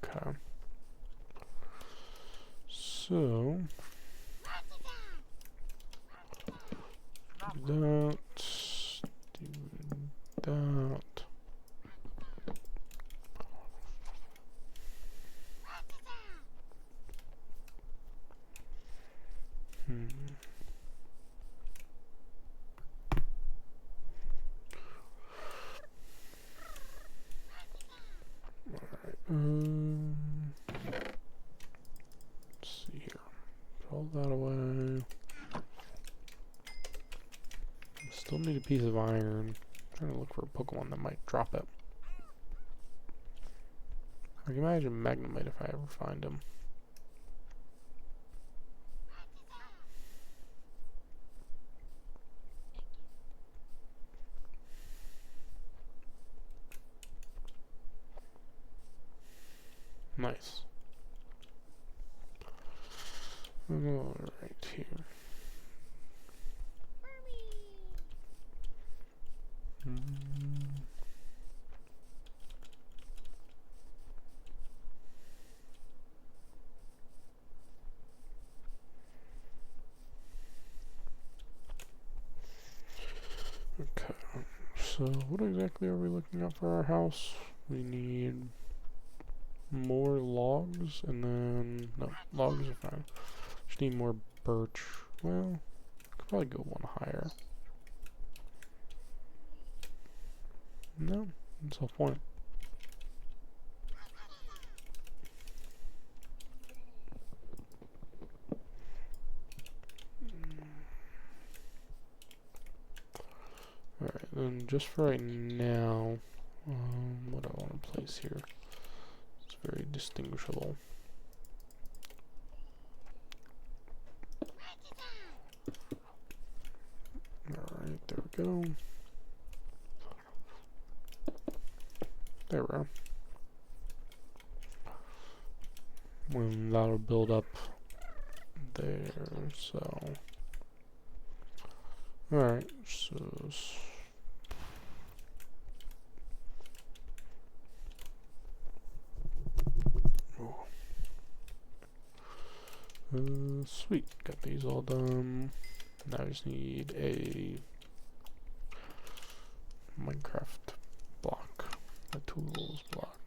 Okay. So, do that, do that. Alright, let's see here. Put all that away. Still need a piece of iron. I'm trying to look for a Pokemon that might drop it. I can imagine Magnemite if I ever find him. Nice. Alright, here. Okay, so what exactly are we looking at for our house? We need more logs, and then, no, logs are fine. Just need more birch. Well, could probably go one higher. No, that's the point. Alright, then just for right now, what do I want to place here? It's very distinguishable. Alright, there we go. There we are. And that'll build up there, so. Alright, so. Sweet, got these all done. Now I just need a Minecraft block, a tools block,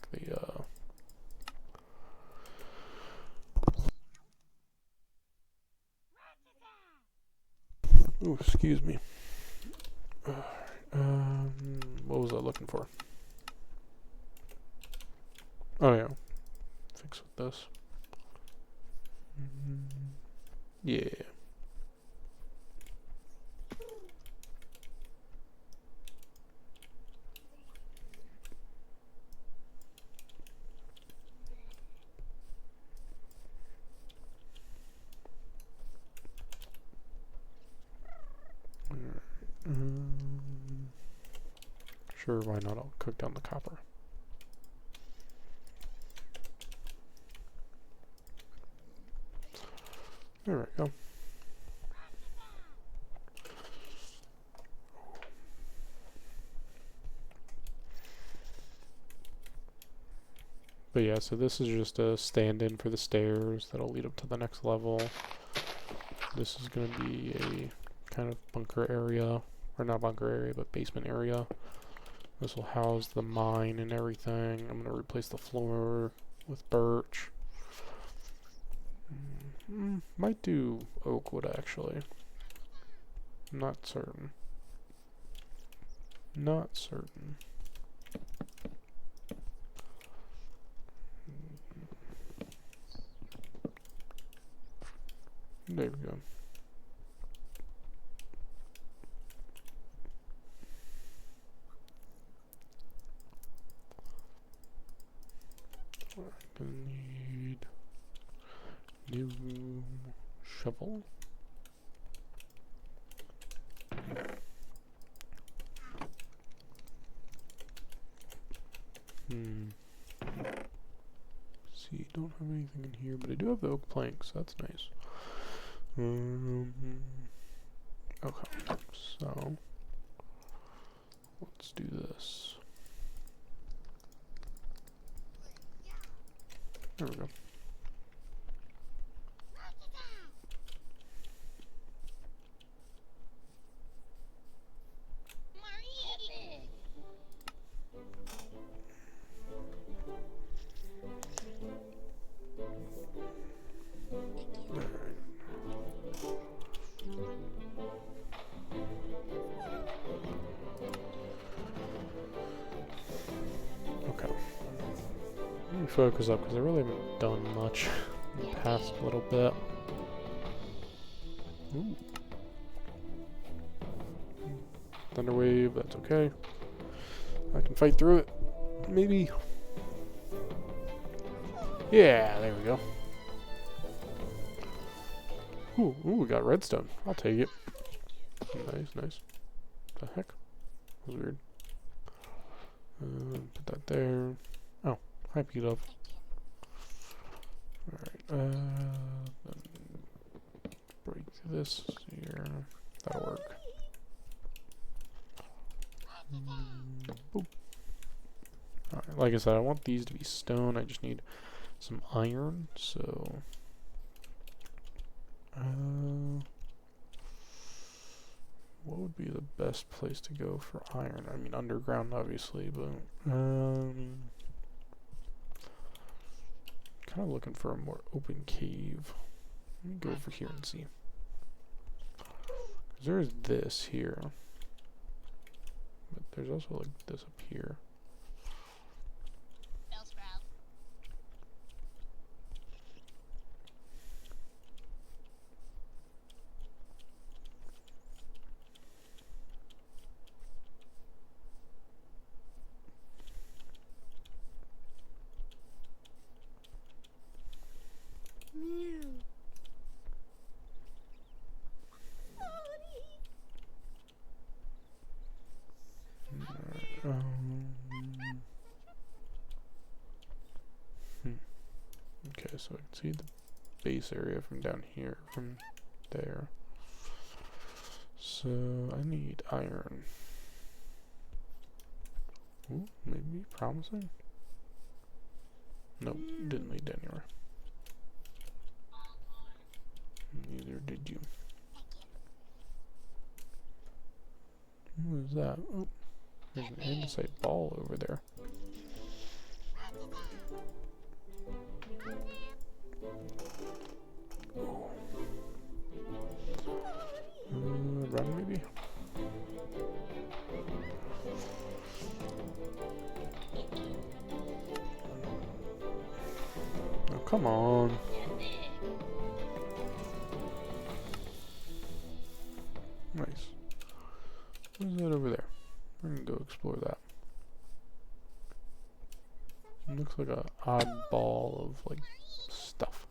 Ooh, excuse me. What was I looking for? Oh yeah, fix with this. Yeah. Sure, why not? I'll cook down the copper. There we go. But yeah, so this is just a stand-in for the stairs that'll lead up to the next level. This is going to be a kind of bunker area, or not bunker area, but basement area. This will house the mine and everything. I'm going to replace the floor with birch. Might do oak wood actually. Not certain. Not certain. There we go. We're gonna need new shovel. See, don't have anything in here, but I do have oak planks. That's nice. Okay, so let's do this. There we go. Focus up because I really haven't done much in the past little bit. Ooh. Thunder wave, that's okay. I can fight through it. Maybe. Yeah, there we go. Ooh, we got redstone. I'll take it. Nice, nice. What the heck? That was weird. Put that there. Oh, hi, P-Love. Alright, break this here. That'll work. Boop. Alright, like I said, I want these to be stone. I just need some iron, so... what would be the best place to go for iron? I mean, underground, obviously, but... kind of looking for a more open cave. Let me go over here and see. There's this here. But there's also like this up here. Okay, so I can see the base area from down here, from there. So I need iron. Ooh, maybe promising? Nope, didn't lead anywhere. Neither did you. What is that? Oh, there's an andesite ball over there. come on. Nice. What is that over there? We're gonna go explore that. It looks like a odd ball of like stuff.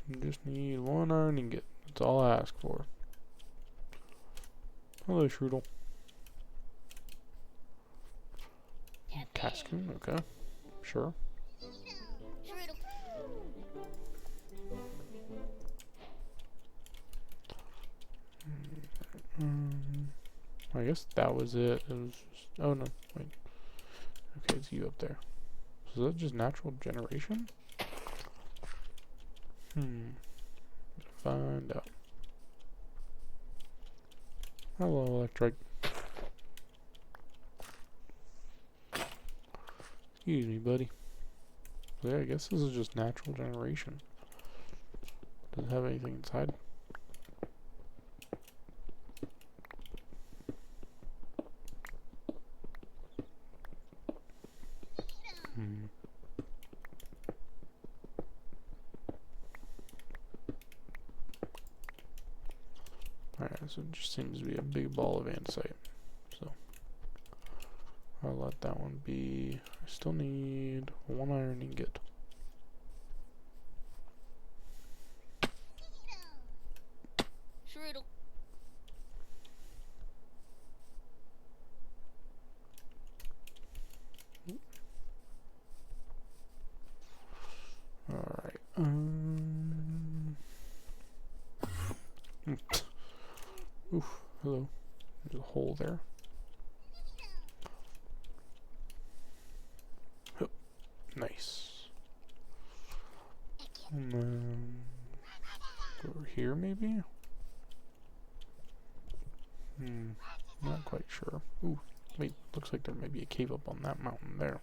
You just need one iron ingot. That's all I ask for. Hello, Strudel. Cascoon, okay. Sure. I guess that was it. It was just, oh no, wait. Okay, it's you up there. So is that just natural generation? Find out. Hello, Electric. Excuse me, buddy. So yeah, I guess this is just natural generation. Does it have anything inside? Alright, so it just seems to be a big ball of andesite. So I'll let that one be. I still need one iron ingot. Alright. Oof, hello. There's a hole there. Oh, nice. And then over here, maybe? Not quite sure. Ooh, wait, looks like there may be a cave up on that mountain there.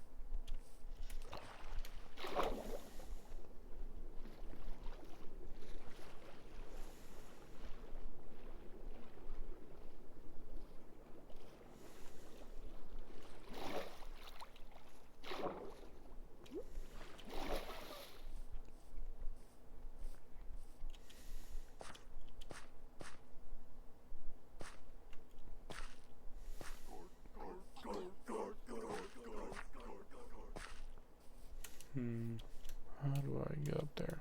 How do I get up there?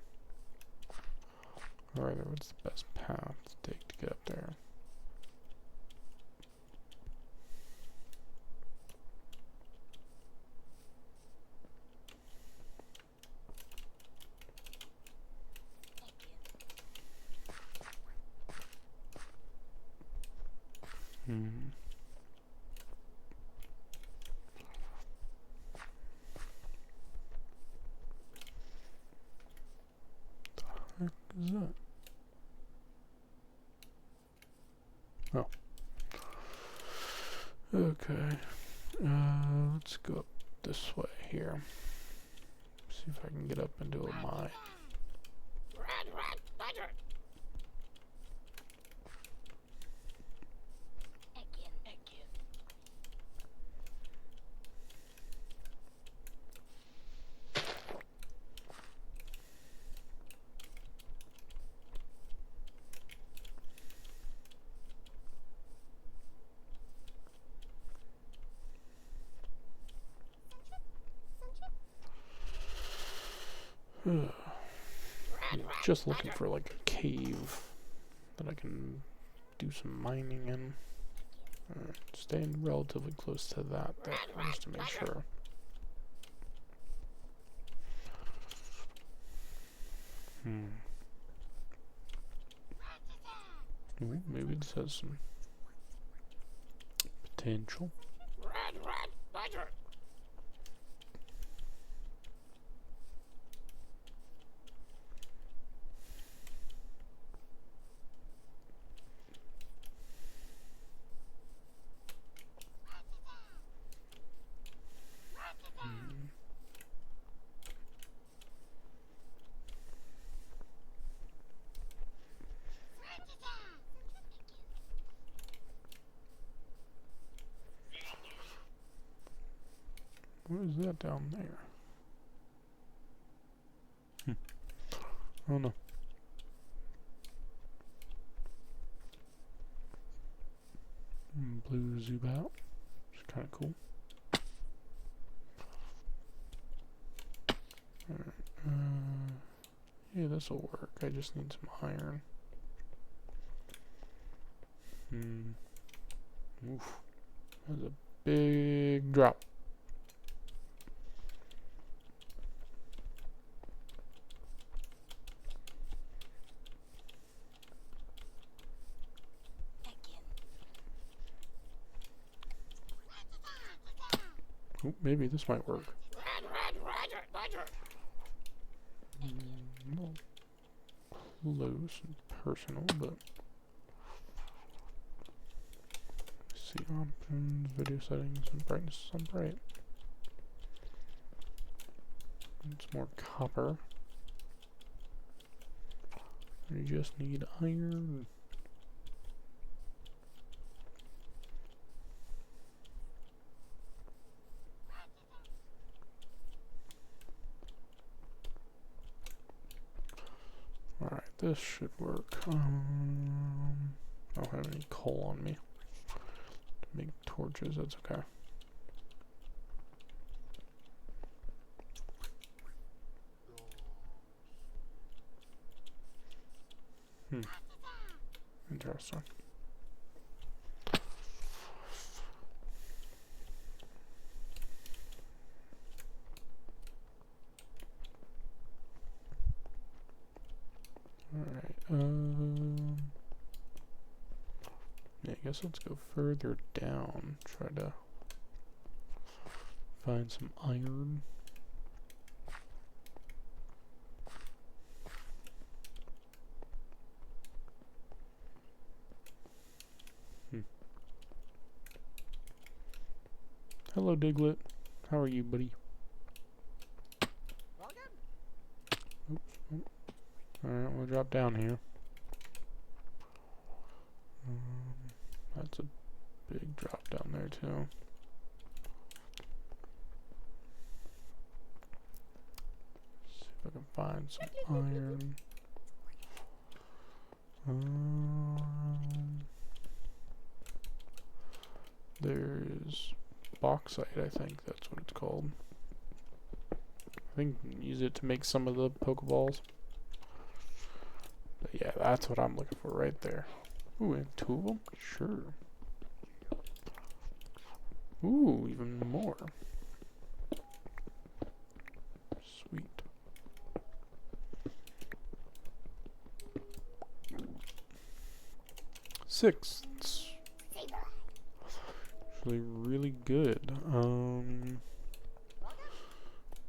Or rather, what's the best path to take to get up there? The heck is that? Oh. Okay. Let's go up this way here. See if I can get up into a mine. I'm just looking for like a cave that I can do some mining in. Staying relatively close to that there, just to make sure. Ooh, maybe this has some potential. that down there? Oh no. Blue Zubat, which is kind of cool. Alright, yeah, this will work. I just need some iron. Oof. That was a big drop. Oh, maybe this might work. Not close and personal, but see options, video settings, and brightness on bright. It's more copper. You just need iron. Alright, this should work. I don't have any coal on me to make torches, that's okay. Interesting. Alright, yeah, I guess let's go further down, try to find some iron. Hello, Diglett. How are you, buddy? Oops, oops. Alright, we'll drop down here. That's a big drop down there, too. See if I can find some iron. There's bauxite, I think that's what it's called. I think you can use it to make some of the Pokeballs. But yeah, that's what I'm looking for right there. Ooh, and two of them? Sure. Ooh, even more. Sweet. Six. It's actually really good.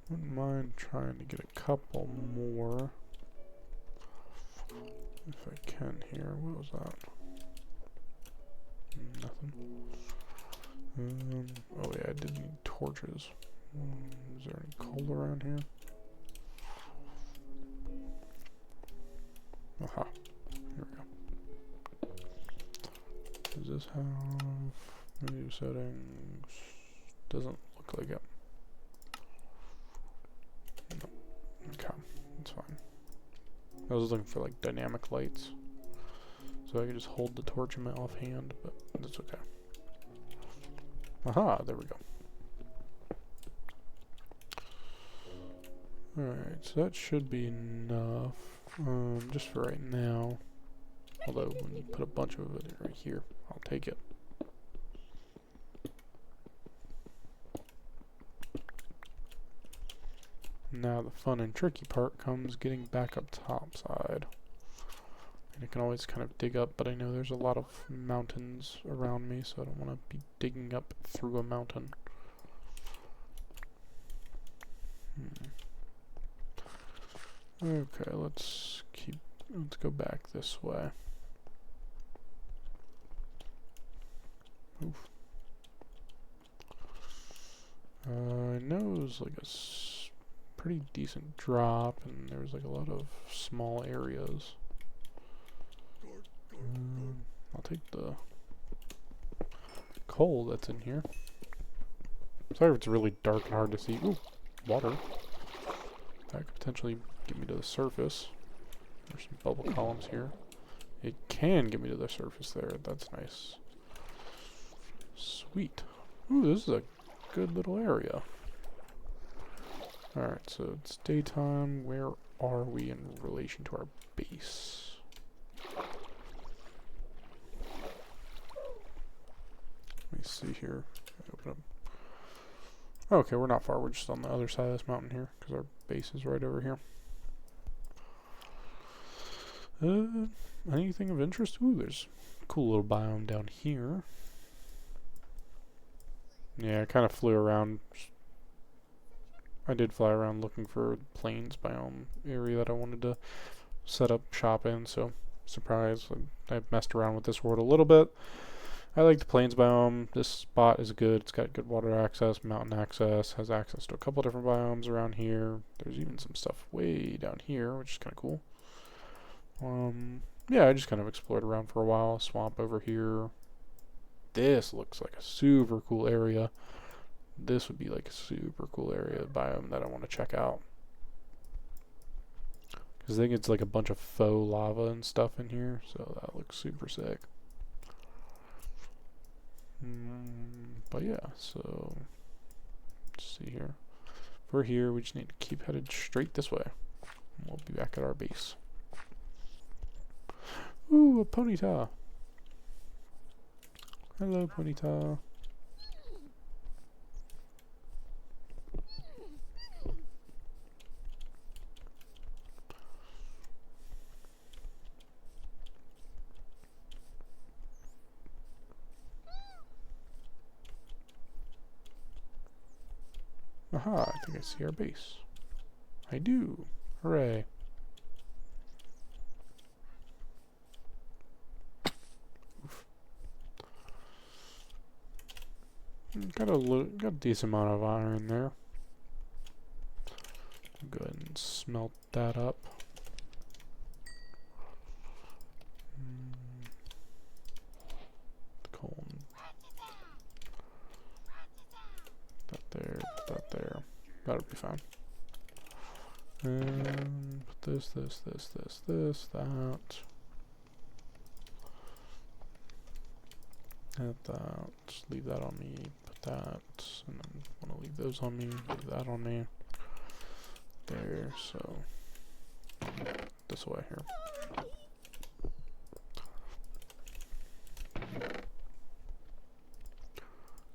Wouldn't mind trying to get a couple more. If I can here. What was that? Nothing. Oh yeah, I did need torches. Is there any coal around here? Aha. Here we go. Does this have menu settings? Doesn't look like it. Nope. Okay, that's fine. I was looking for like dynamic lights, so I could just hold the torch in my offhand, but that's okay. Aha, there we go. Alright, so that should be enough, just for right now. Although, when you put a bunch of it right here, I'll take it. Now the fun and tricky part comes getting back up top side. And I can always kind of dig up, but I know there's a lot of mountains around me, so I don't want to be digging up through a mountain. Okay, let's go back this way. Oof. I know it was like a pretty decent drop, and there was like a lot of small areas. I'll take the coal that's in here. Sorry if it's really dark and hard to see. Ooh, water. That could potentially get me to the surface. There's some bubble columns here. It can get me to the surface there. That's nice. Sweet. Ooh, this is a good little area. Alright, so it's daytime. Where are we in relation to our base? Let me see here. Open up. Okay, we're not far. We're just on the other side of this mountain here because our base is right over here. Anything of interest? Ooh, there's a cool little biome down here. Yeah, I kind of flew around. I did fly around looking for the plains biome area that I wanted to set up shop in, so surprise. I messed around with this world a little bit. I like the plains biome. This spot is good. It's got good water access, mountain access, has access to a couple different biomes around here. There's even some stuff way down here, which is kind of cool. Yeah, I just kind of explored around for a while. Swamp over here. This looks like a super cool area. This would be like a super cool area biome that I want to check out. Because I think it's like a bunch of faux lava and stuff in here, so that looks super sick. But yeah, so let's see here. If we're here, we just need to keep headed straight this way. And we'll be back at our base. Ooh, a ponyta. Hello, ponyta. Aha, I think I see our base. I do. Hooray. Oof. Got a decent amount of iron there. Go ahead and smelt that up. Coal. That there. That'll be fine. And put this, that. Add that. Just leave that on me. Put that. And then I want to leave those on me. Leave that on me. There. So this way here.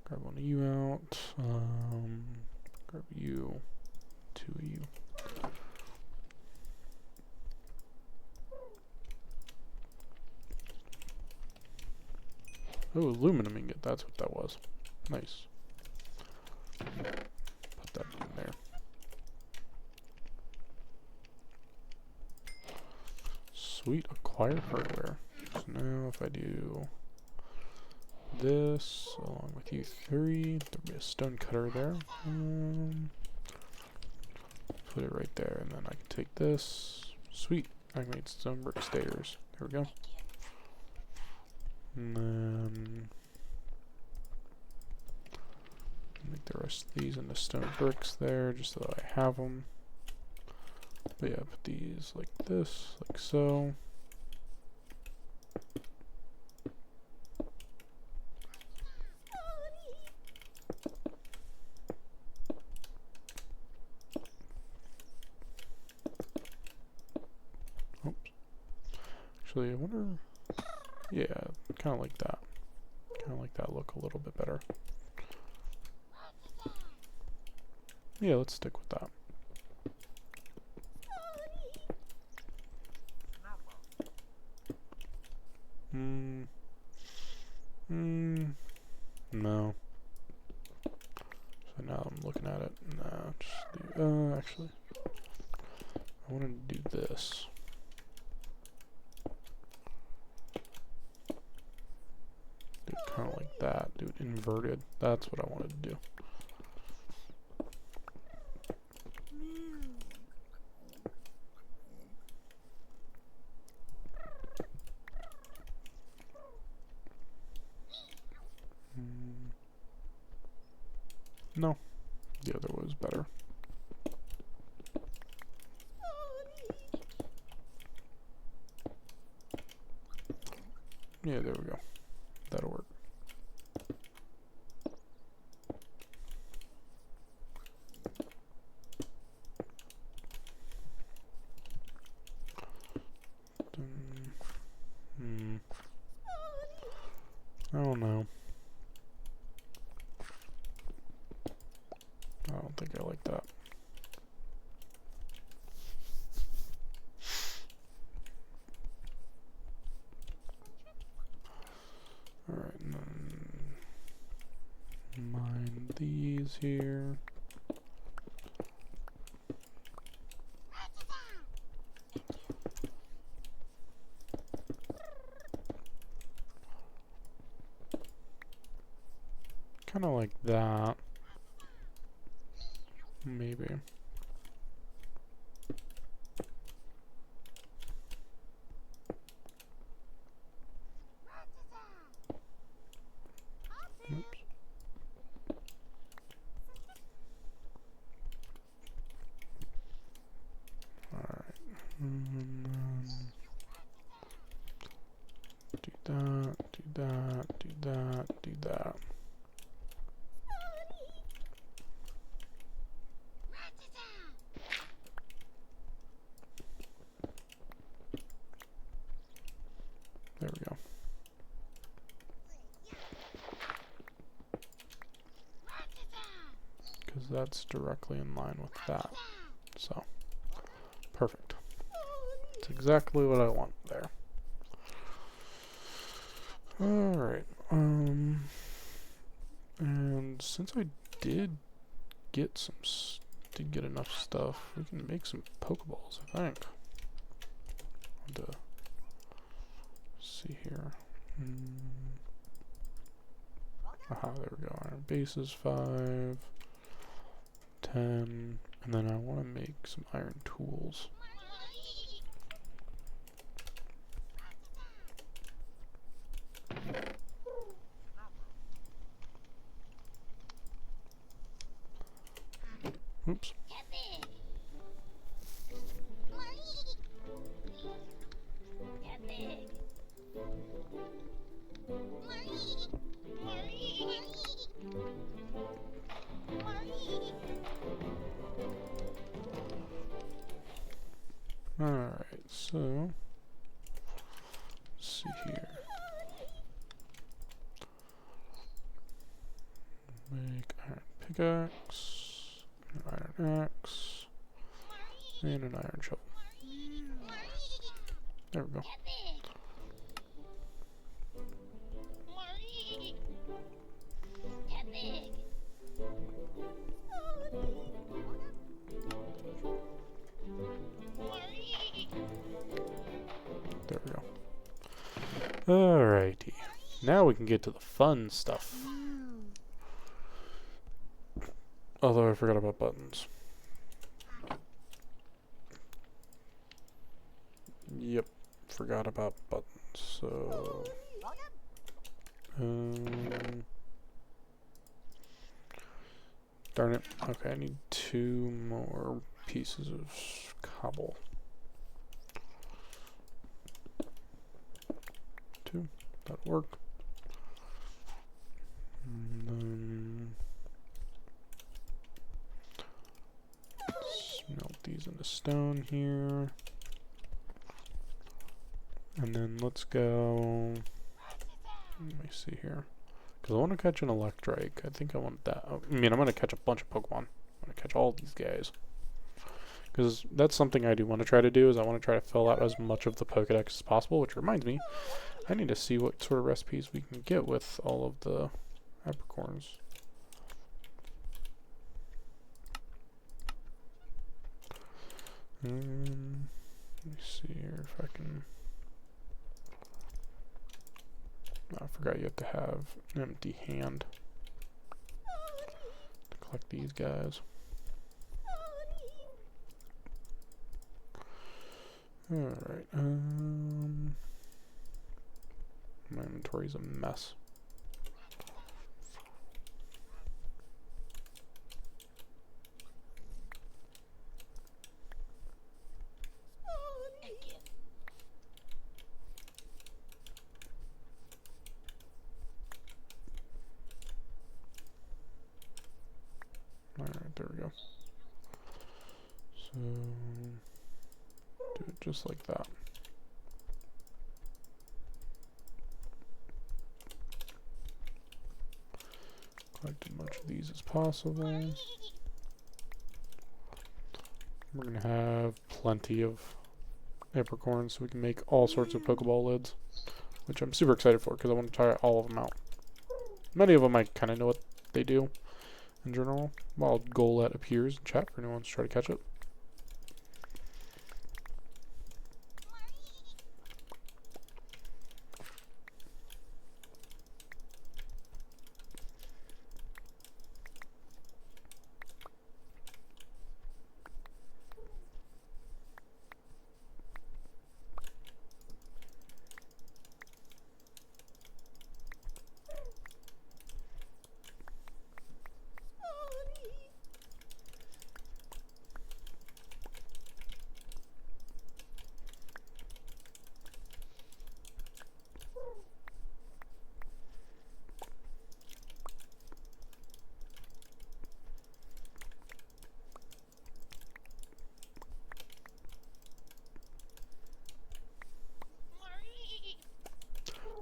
Grab one of you out. Grab you. Two of you. Oh, aluminum ingot. That's what that was. Nice. Put that in there. Sweet. Acquire hardware. So now if I do this along with you three, there'll be a stone cutter there. Put it right there, and then I can take this. Sweet. I made stone brick stairs. There we go. And then make the rest of these into stone bricks there, just so that I have them. But yeah, put these like this, like so. Oops. Actually, I wonder. Yeah, kind of like that. Kind of like that look a little bit better. Yeah, let's stick with that. No. So now I'm looking at it. No, just do, actually, I want to do this. Do it kind of like that. Do it inverted. That's what I wanted to do. No. The other was better. Yeah, there we go. That'll work. I don't know. I don't think I like that. Alright, and then mine these here. Kind of like that. Maybe. Oops. Alright. Do that, do that, do that, do that. There we go. Because that's directly in line with that. So, perfect. That's exactly what I want there. Alright, and since I did get enough stuff, we can make some Pokeballs, I think. To see here. Aha, there we go. Iron base is 5, 10, and then I want to make some iron tools. Oops. Alright, so let's see here. Make iron pickaxe, an iron axe, and an iron shovel. There we go. There we go. Alrighty. Now we can get to the fun stuff. Although I forgot about buttons. Yep, forgot about buttons. So, darn it. Okay, I need 2 more pieces of cobble. 2, that'll work. And then smelt these into stone here. And then let's go, let me see here, because I want to catch an Electrike. I think I want that. I mean, I'm going to catch a bunch of Pokemon. I'm going to catch all these guys. Because that's something I do want to try to do, is I want to try to fill out as much of the Pokedex as possible, which reminds me, I need to see what sort of recipes we can get with all of the apricorns. Let me see here if I can... I forgot you have to have an empty hand to collect these guys. Alright, my inventory's a mess. just like that. Collect as much of these as possible. We're going to have plenty of apricorns so we can make all sorts of Pokeball lids, which I'm super excited for because I want to try all of them out. Many of them I kind of know what they do in general. While Golett appears in chat for anyone who wants to try to catch it.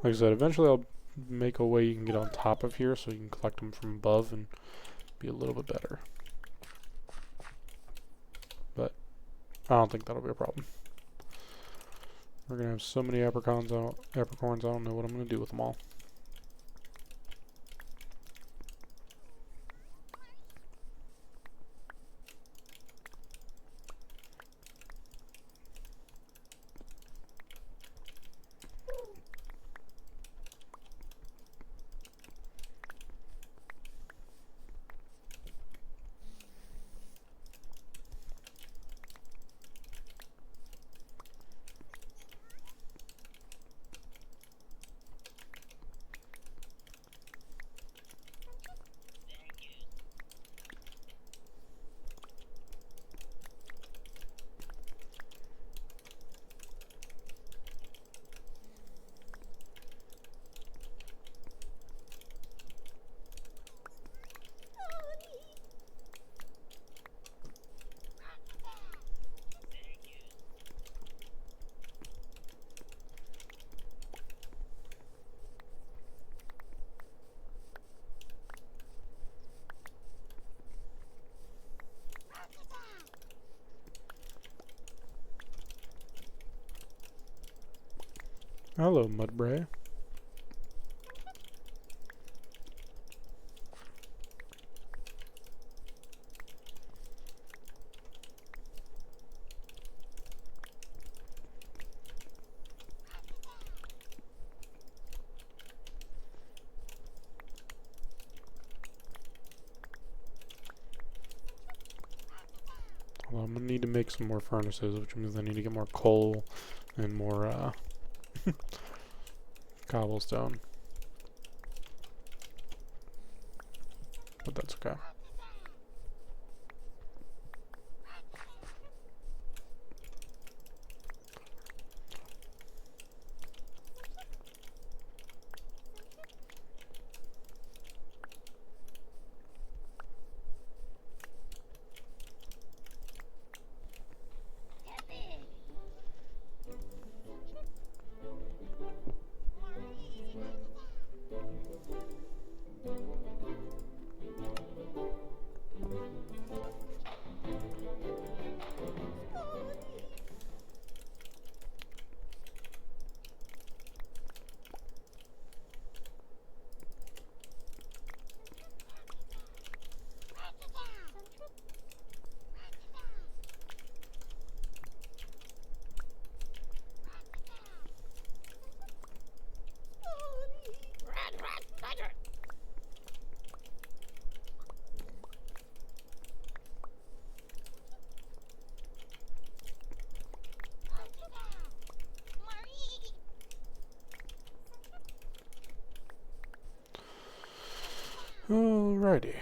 Like I said, eventually I'll make a way you can get on top of here so you can collect them from above and be a little bit better. But I don't think that'll be a problem. We're going to have so many apricorns, I don't know what I'm going to do with them all. Hello, Mudbray. Well, I'm gonna need to make some more furnaces, which means I need to get more coal and more cobblestone. But that's okay. Alrighty.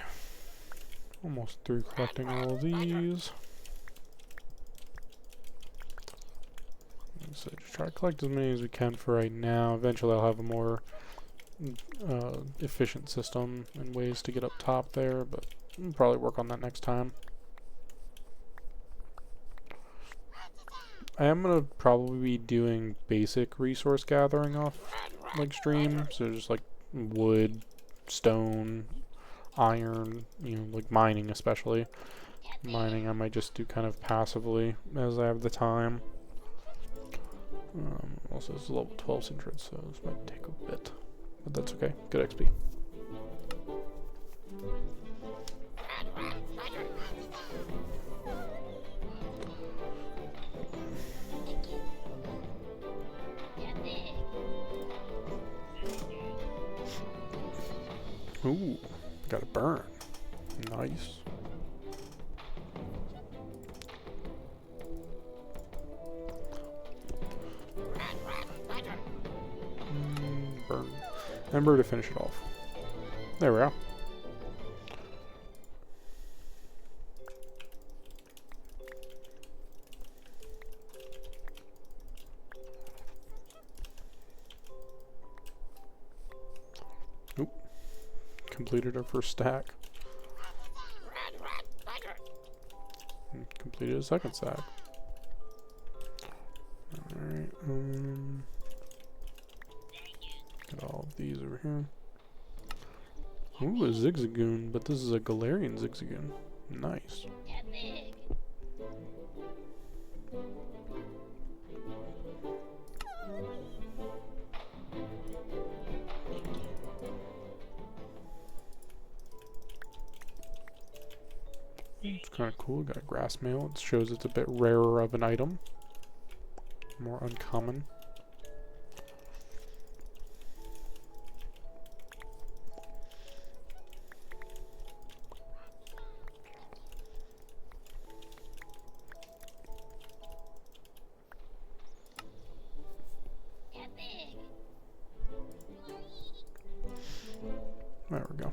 Almost through collecting all of these. So just try to collect as many as we can for right now. Eventually I'll have a more efficient system and ways to get up top there, but we'll probably work on that next time. I am gonna probably be doing basic resource gathering off like stream, so just like wood, stone, iron, you know, like mining especially. Mining I might just do kind of passively as I have the time. Also it's a level 12 Sindred, so this might take a bit, but that's okay. Good XP. Ooh, got a burn. Nice. Burn. Ember to finish it off. There we go. Oop. Completed our first stack. And completed a second stack. Alright, get all of these over here. Ooh, a Zigzagoon, but this is a Galarian Zigzagoon. Nice. It's kind of cool. Got a grass mail. It shows it's a bit rarer of an item. More uncommon. There we go.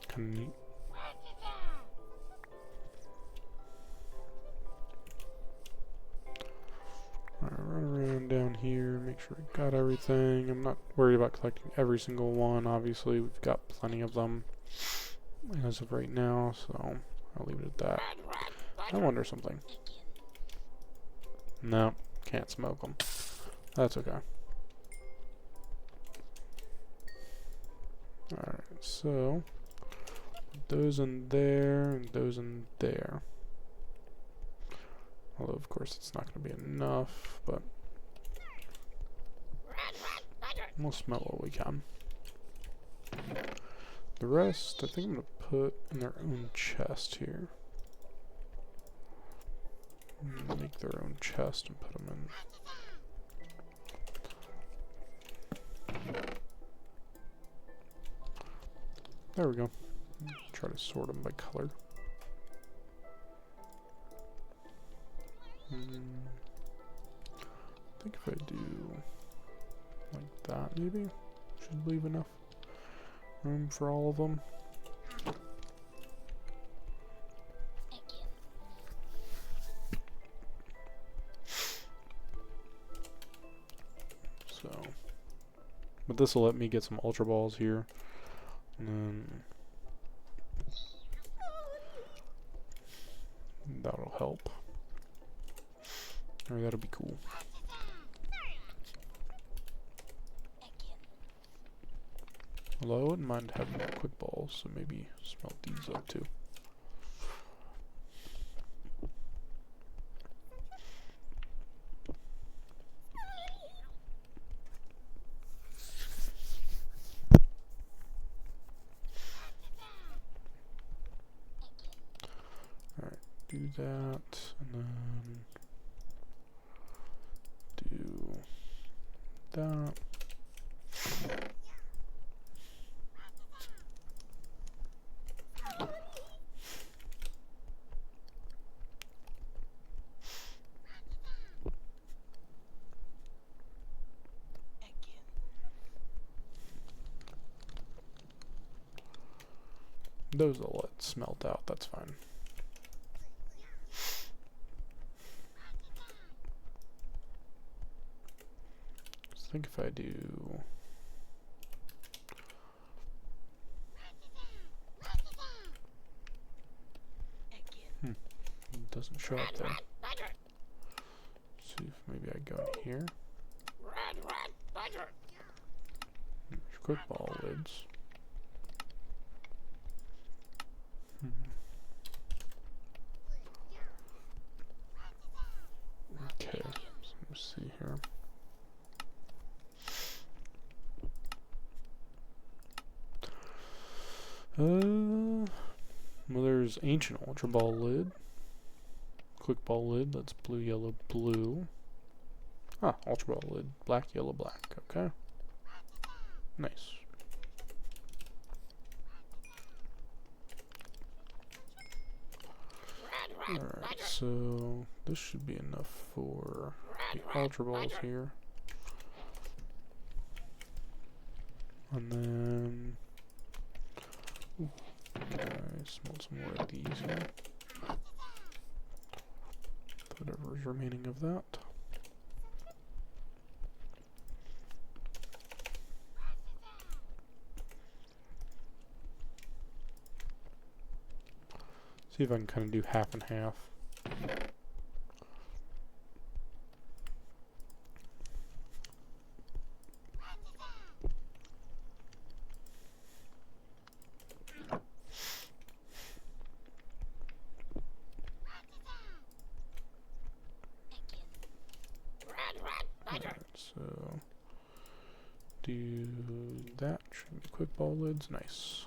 Kind of neat. Alright, run around down here, make sure we got everything. I'm not worried about collecting every single one. Obviously, we've got plenty of them as of right now, so I'll leave it at that. I wonder something. No, can't smoke them. That's okay. Alright, so put those in there and those in there. Although, of course, it's not going to be enough, but we'll smell what we can. The rest, I think I'm going to put in their own chest here. Make their own chest and put them in. There we go. Try to sort them by color. I think if I do like that, maybe should leave enough room for all of them. So, but this will let me get some Ultra Balls here, and then that'll help. Or that'll be cool. Although I wouldn't mind having quick balls, so maybe smelt these up too. Alright, do that, and then do that. Those will let smelt out, that's fine. I think if I do... It doesn't show up there. See if maybe I go in here. There's quick ball lids. Okay, so let's see here. Well, there's ancient ultra ball lid. Quick ball lid, that's blue, yellow, blue. Ah, ultra ball lid, black, yellow, black. Okay. Nice. Alright, so this should be enough for the ultra balls here. And then... Ooh, okay, smell some more of these here. Whatever is remaining of that. See if I can kind of do half and half. Alright, so do that. Should be quick ball lids. Nice.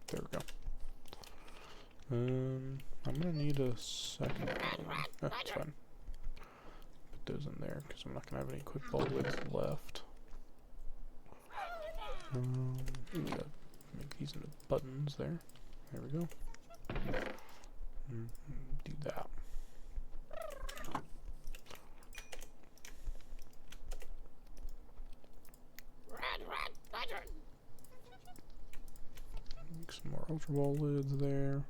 There we go. I'm gonna need a second one. That's fine. Put those in there because I'm not gonna have any quick ball lids left. Gotta make these into buttons there. There we go. Do that. Make some more ultra ball lids there.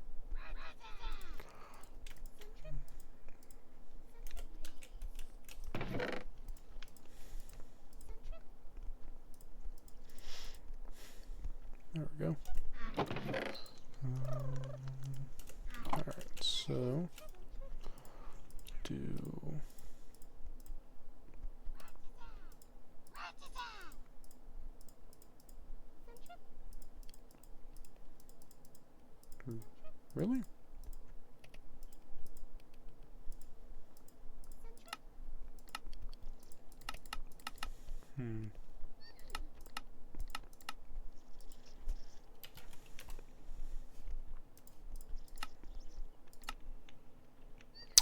There we go. Alright, so do really?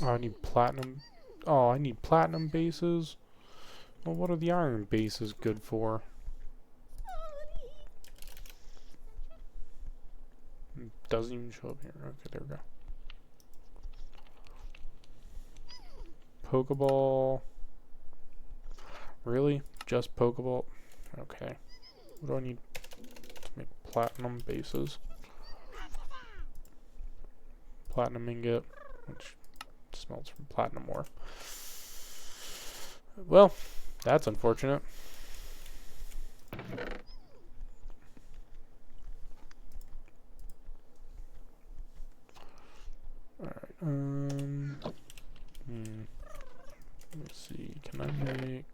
Oh, I need platinum. Oh, I need platinum bases. Well, what are the iron bases good for? Doesn't even show up here. Okay, there we go. Pokeball. Really? Just Pokeball? Okay. What do I need to make platinum bases? Platinum ingot, which smells from platinum ore. Well, that's unfortunate. Alright, let's see, can I make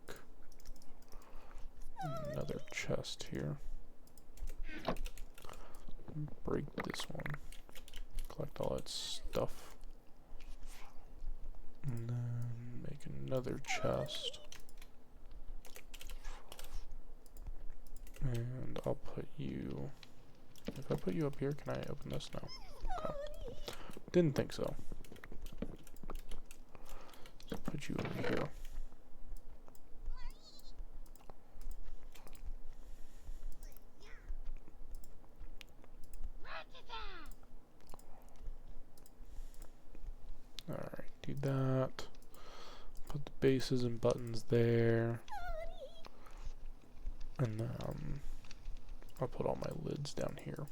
another chest here? Break this one. Collect all that stuff. And then make another chest. And I'll put you... If I put you up here, can I open this? No. Okay. Didn't think so. So put you over here. Alright, do that. bases and buttons there. And then I'll put all my lids down here.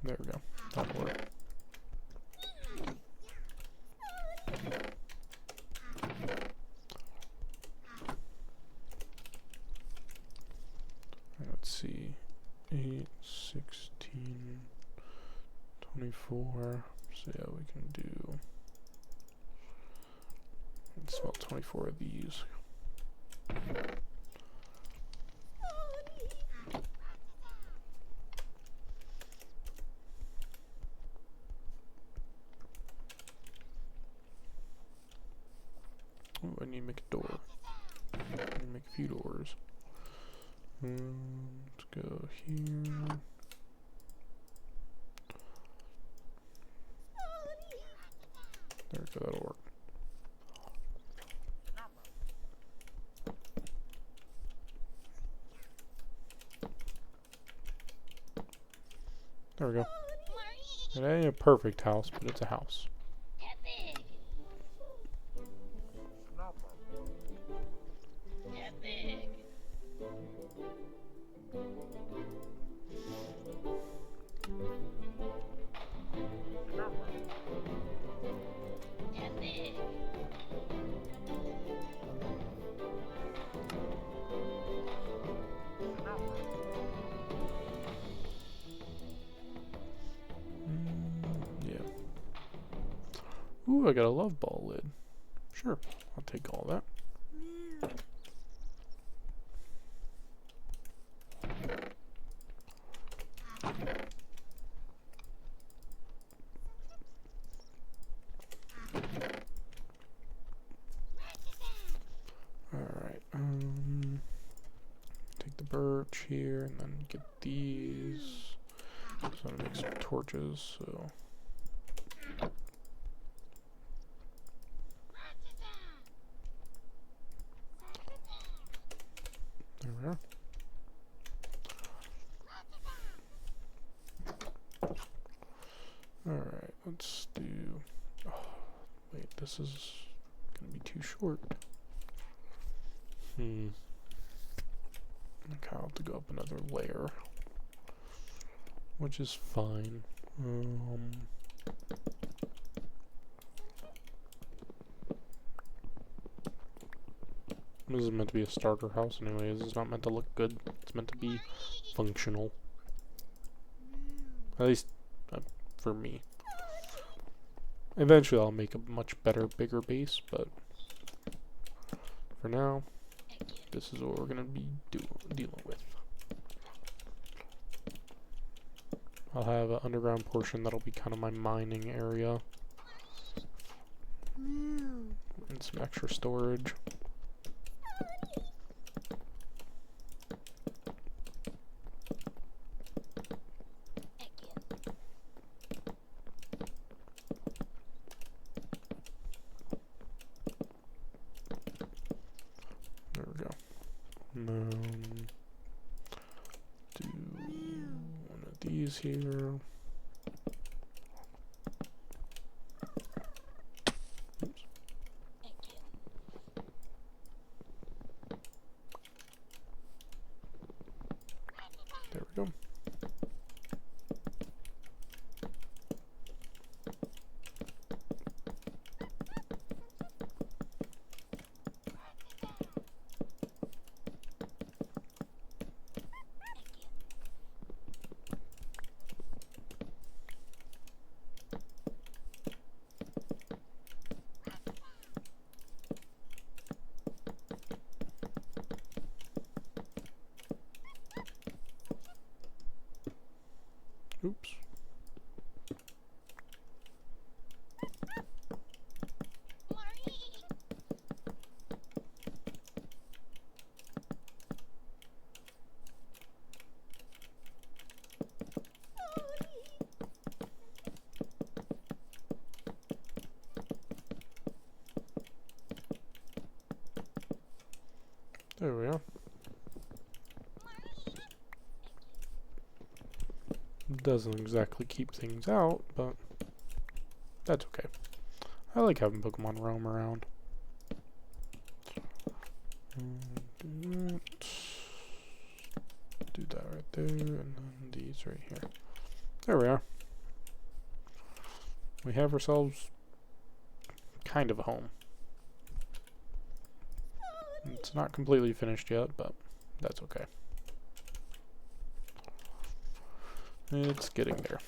There we go. That'll work. Let's see. 8, 16, 24. So yeah, we can do. Let's smell 24 of these. Oh, I need to make a door. I need to make a few doors. Let's go here. There we go, that'll work. There we go. It ain't a perfect house, but it's a house. Yeah. Ooh, I got a love ball lid. Sure, I'll take all that. Alright, take the birch here and then get these. So I'm gonna make some torches, so. There we are. Alright, let's do. Oh, wait, this is gonna be too short. Okay, I'll have to go up another layer, which is fine. This is meant to be a starter house anyways. It's not meant to look good. It's meant to be functional. At least for me. Eventually I'll make a much better, bigger base, but for now, this is what we're gonna be dealing with. I'll have an underground portion that'll be kind of my mining area. And some extra storage. There we go. Do one of these here. Oops. There we go. Oops. There we are. Doesn't exactly keep things out, but that's okay. I like having Pokemon roam around. Do that right there, and then these right here. There we are. We have ourselves kind of a home. It's not completely finished yet, but that's okay. It's getting there.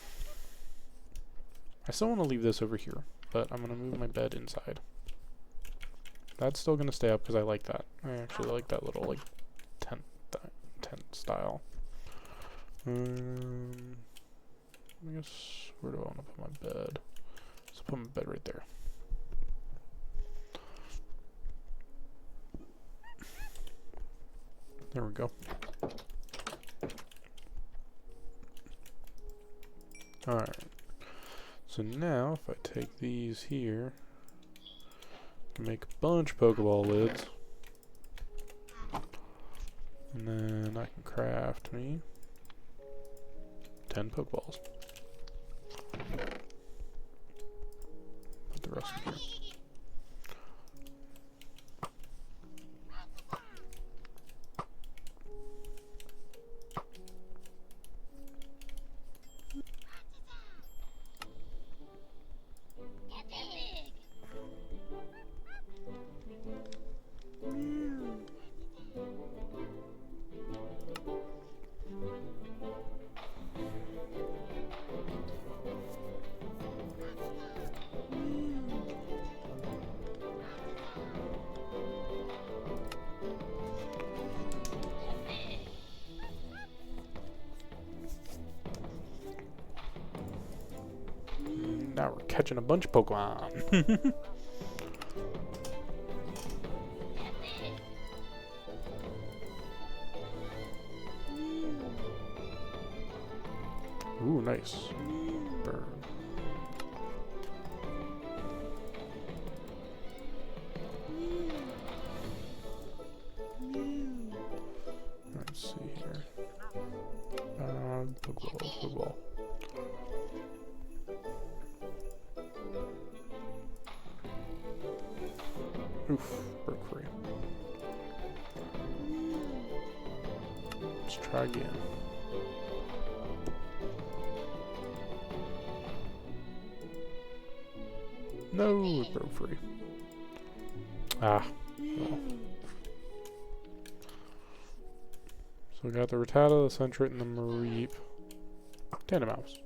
I still want to leave this over here, but I'm going to move my bed inside. That's still going to stay up because I like that. I actually like that little like tent style. I guess, where do I want to put my bed? Let's put my bed right there. There we go. Alright. So now, if I take these here, I can make a bunch of Pokeball lids. And then I can craft me 10 Pokeballs. Put the rest in here. Now we're catching a bunch of Pokemon. Ooh, nice. Burn. Let's see here. Pokeball. Oof, broke free. Let's try again. No, it broke free. Ah. Well. So we got the Rattata, the Sentret, and the Mareep. Tandemaus.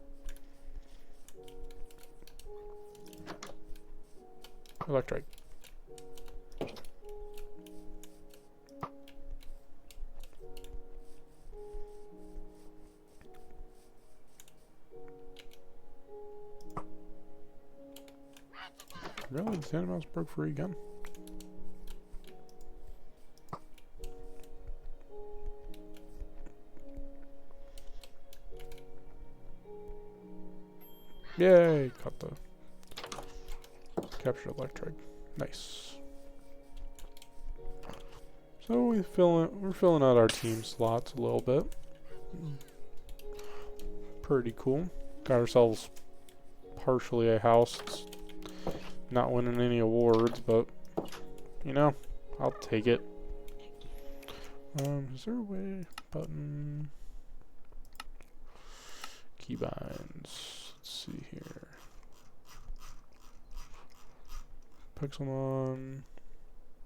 Electrike. Really? The Tandemaus broke free again? Yay! Caught the captured Electric. Nice. So we're filling out our team slots a little bit. Pretty cool. Got ourselves partially a house. It's not winning any awards, but you know, I'll take it. Is there a way button keybinds? Let's see here. Pixelmon,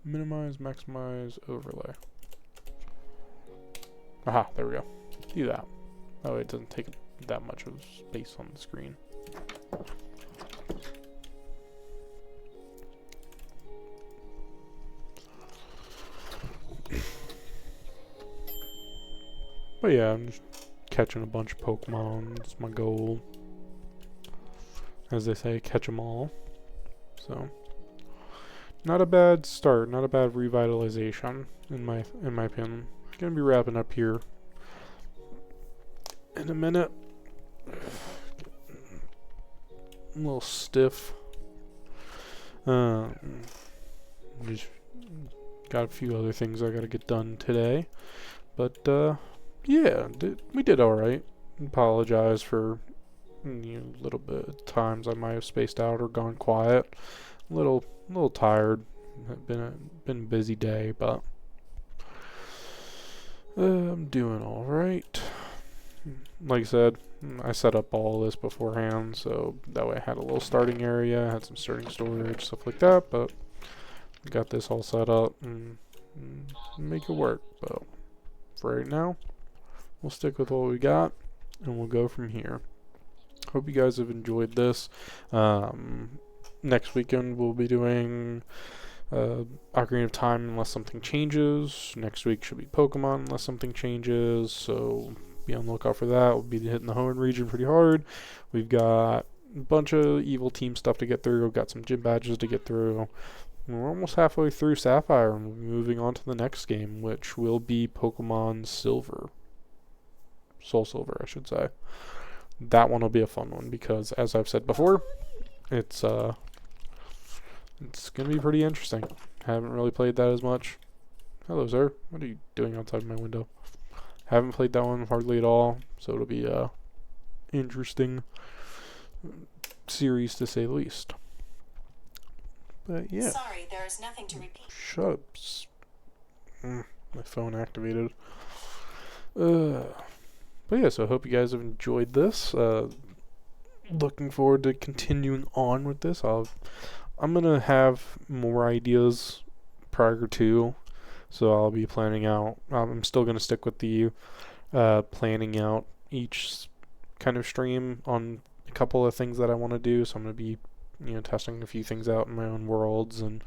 minimize, maximize, overlay. Aha, there we go. Do that. That way it doesn't take that much of space on the screen. But yeah, I'm just catching a bunch of Pokemon. It's my goal. As they say, catch 'em all. So, not a bad start. Not a bad revitalization, in my opinion. Gonna be wrapping up here in a minute. A little stiff. Just got a few other things I gotta get done today. But, yeah, we did alright. apologize for little bit of times I might have spaced out or gone quiet. Little tired. Been a busy day, but I'm doing all right. Like I said, I set up all this beforehand, so that way I had a little starting area, had some starting storage, stuff like that. But got this all set up and make it work. But for right now, we'll stick with what we got, and we'll go from here. Hope you guys have enjoyed this. Next weekend we'll be doing Ocarina of Time unless something changes. Next week should be Pokemon unless something changes. So be on the lookout for that. We'll be hitting the Hoenn region pretty hard. We've got a bunch of evil team stuff to get through. We've got some gym badges to get through. We're almost halfway through Sapphire, and we'll be moving on to the next game, which will be Pokemon Silver. Soul Silver, I should say. That one will be a fun one because, as I've said before, it's gonna be pretty interesting. Haven't really played that as much. Hello, sir. What are you doing outside my window? Haven't played that one hardly at all, so it'll be a interesting series to say the least. But yeah. Sorry, there is nothing to repeat. Shut up. My phone activated. But yeah, so I hope you guys have enjoyed this. Looking forward to continuing on with this. I'm gonna have more ideas prior to, so I'll be planning out. I'm still gonna stick with the planning out each kind of stream on a couple of things that I want to do. So I'm gonna be testing a few things out in my own worlds, and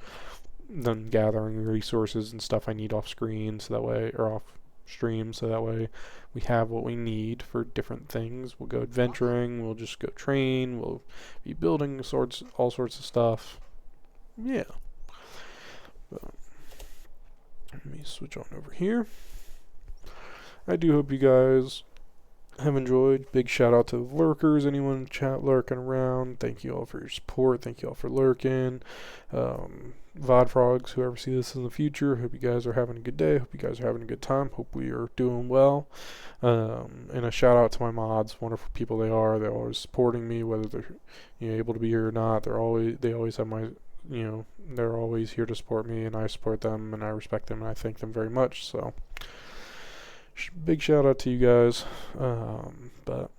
then gathering resources and stuff I need off screen, so that way, or off stream, so that way we have what we need for different things. We'll go adventuring, we'll just go train, we'll be building all sorts of stuff. Yeah. But let me switch on over here. I do hope you guys have enjoyed. Big shout out to the lurkers, anyone in chat lurking around. Thank you all for your support. Thank you all for lurking. VOD frogs, whoever see this in the future, hope you guys are having a good day. Hope you guys are having a good time. Hope we are doing well. And a shout out to my mods, wonderful people they are. They're always supporting me, whether they're able to be here or not. They always have my they're always here to support me, and I support them, and I respect them, and I thank them very much. So big shout out to you guys. But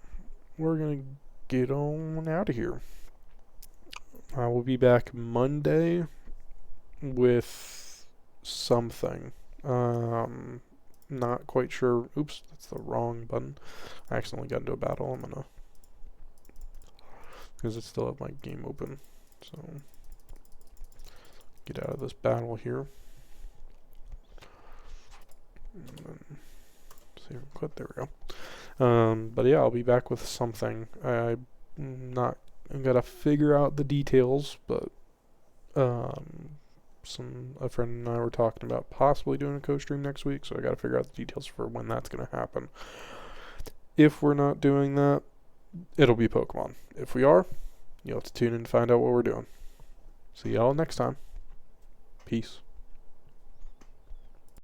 we're gonna get on out of here. I will be back Monday with something. Not quite sure. Oops, that's the wrong button. I accidentally got into a battle. I'm gonna, because I still have my game open. So get out of this battle here. And then save and quit. There we go. But yeah, I'll be back with something. I gotta figure out the details, but a friend and I were talking about possibly doing a co-stream next week, so I gotta figure out the details for when that's gonna happen. If we're not doing that, it'll be Pokemon. If we are, you'll have to tune in to find out what we're doing. See y'all next time. Peace.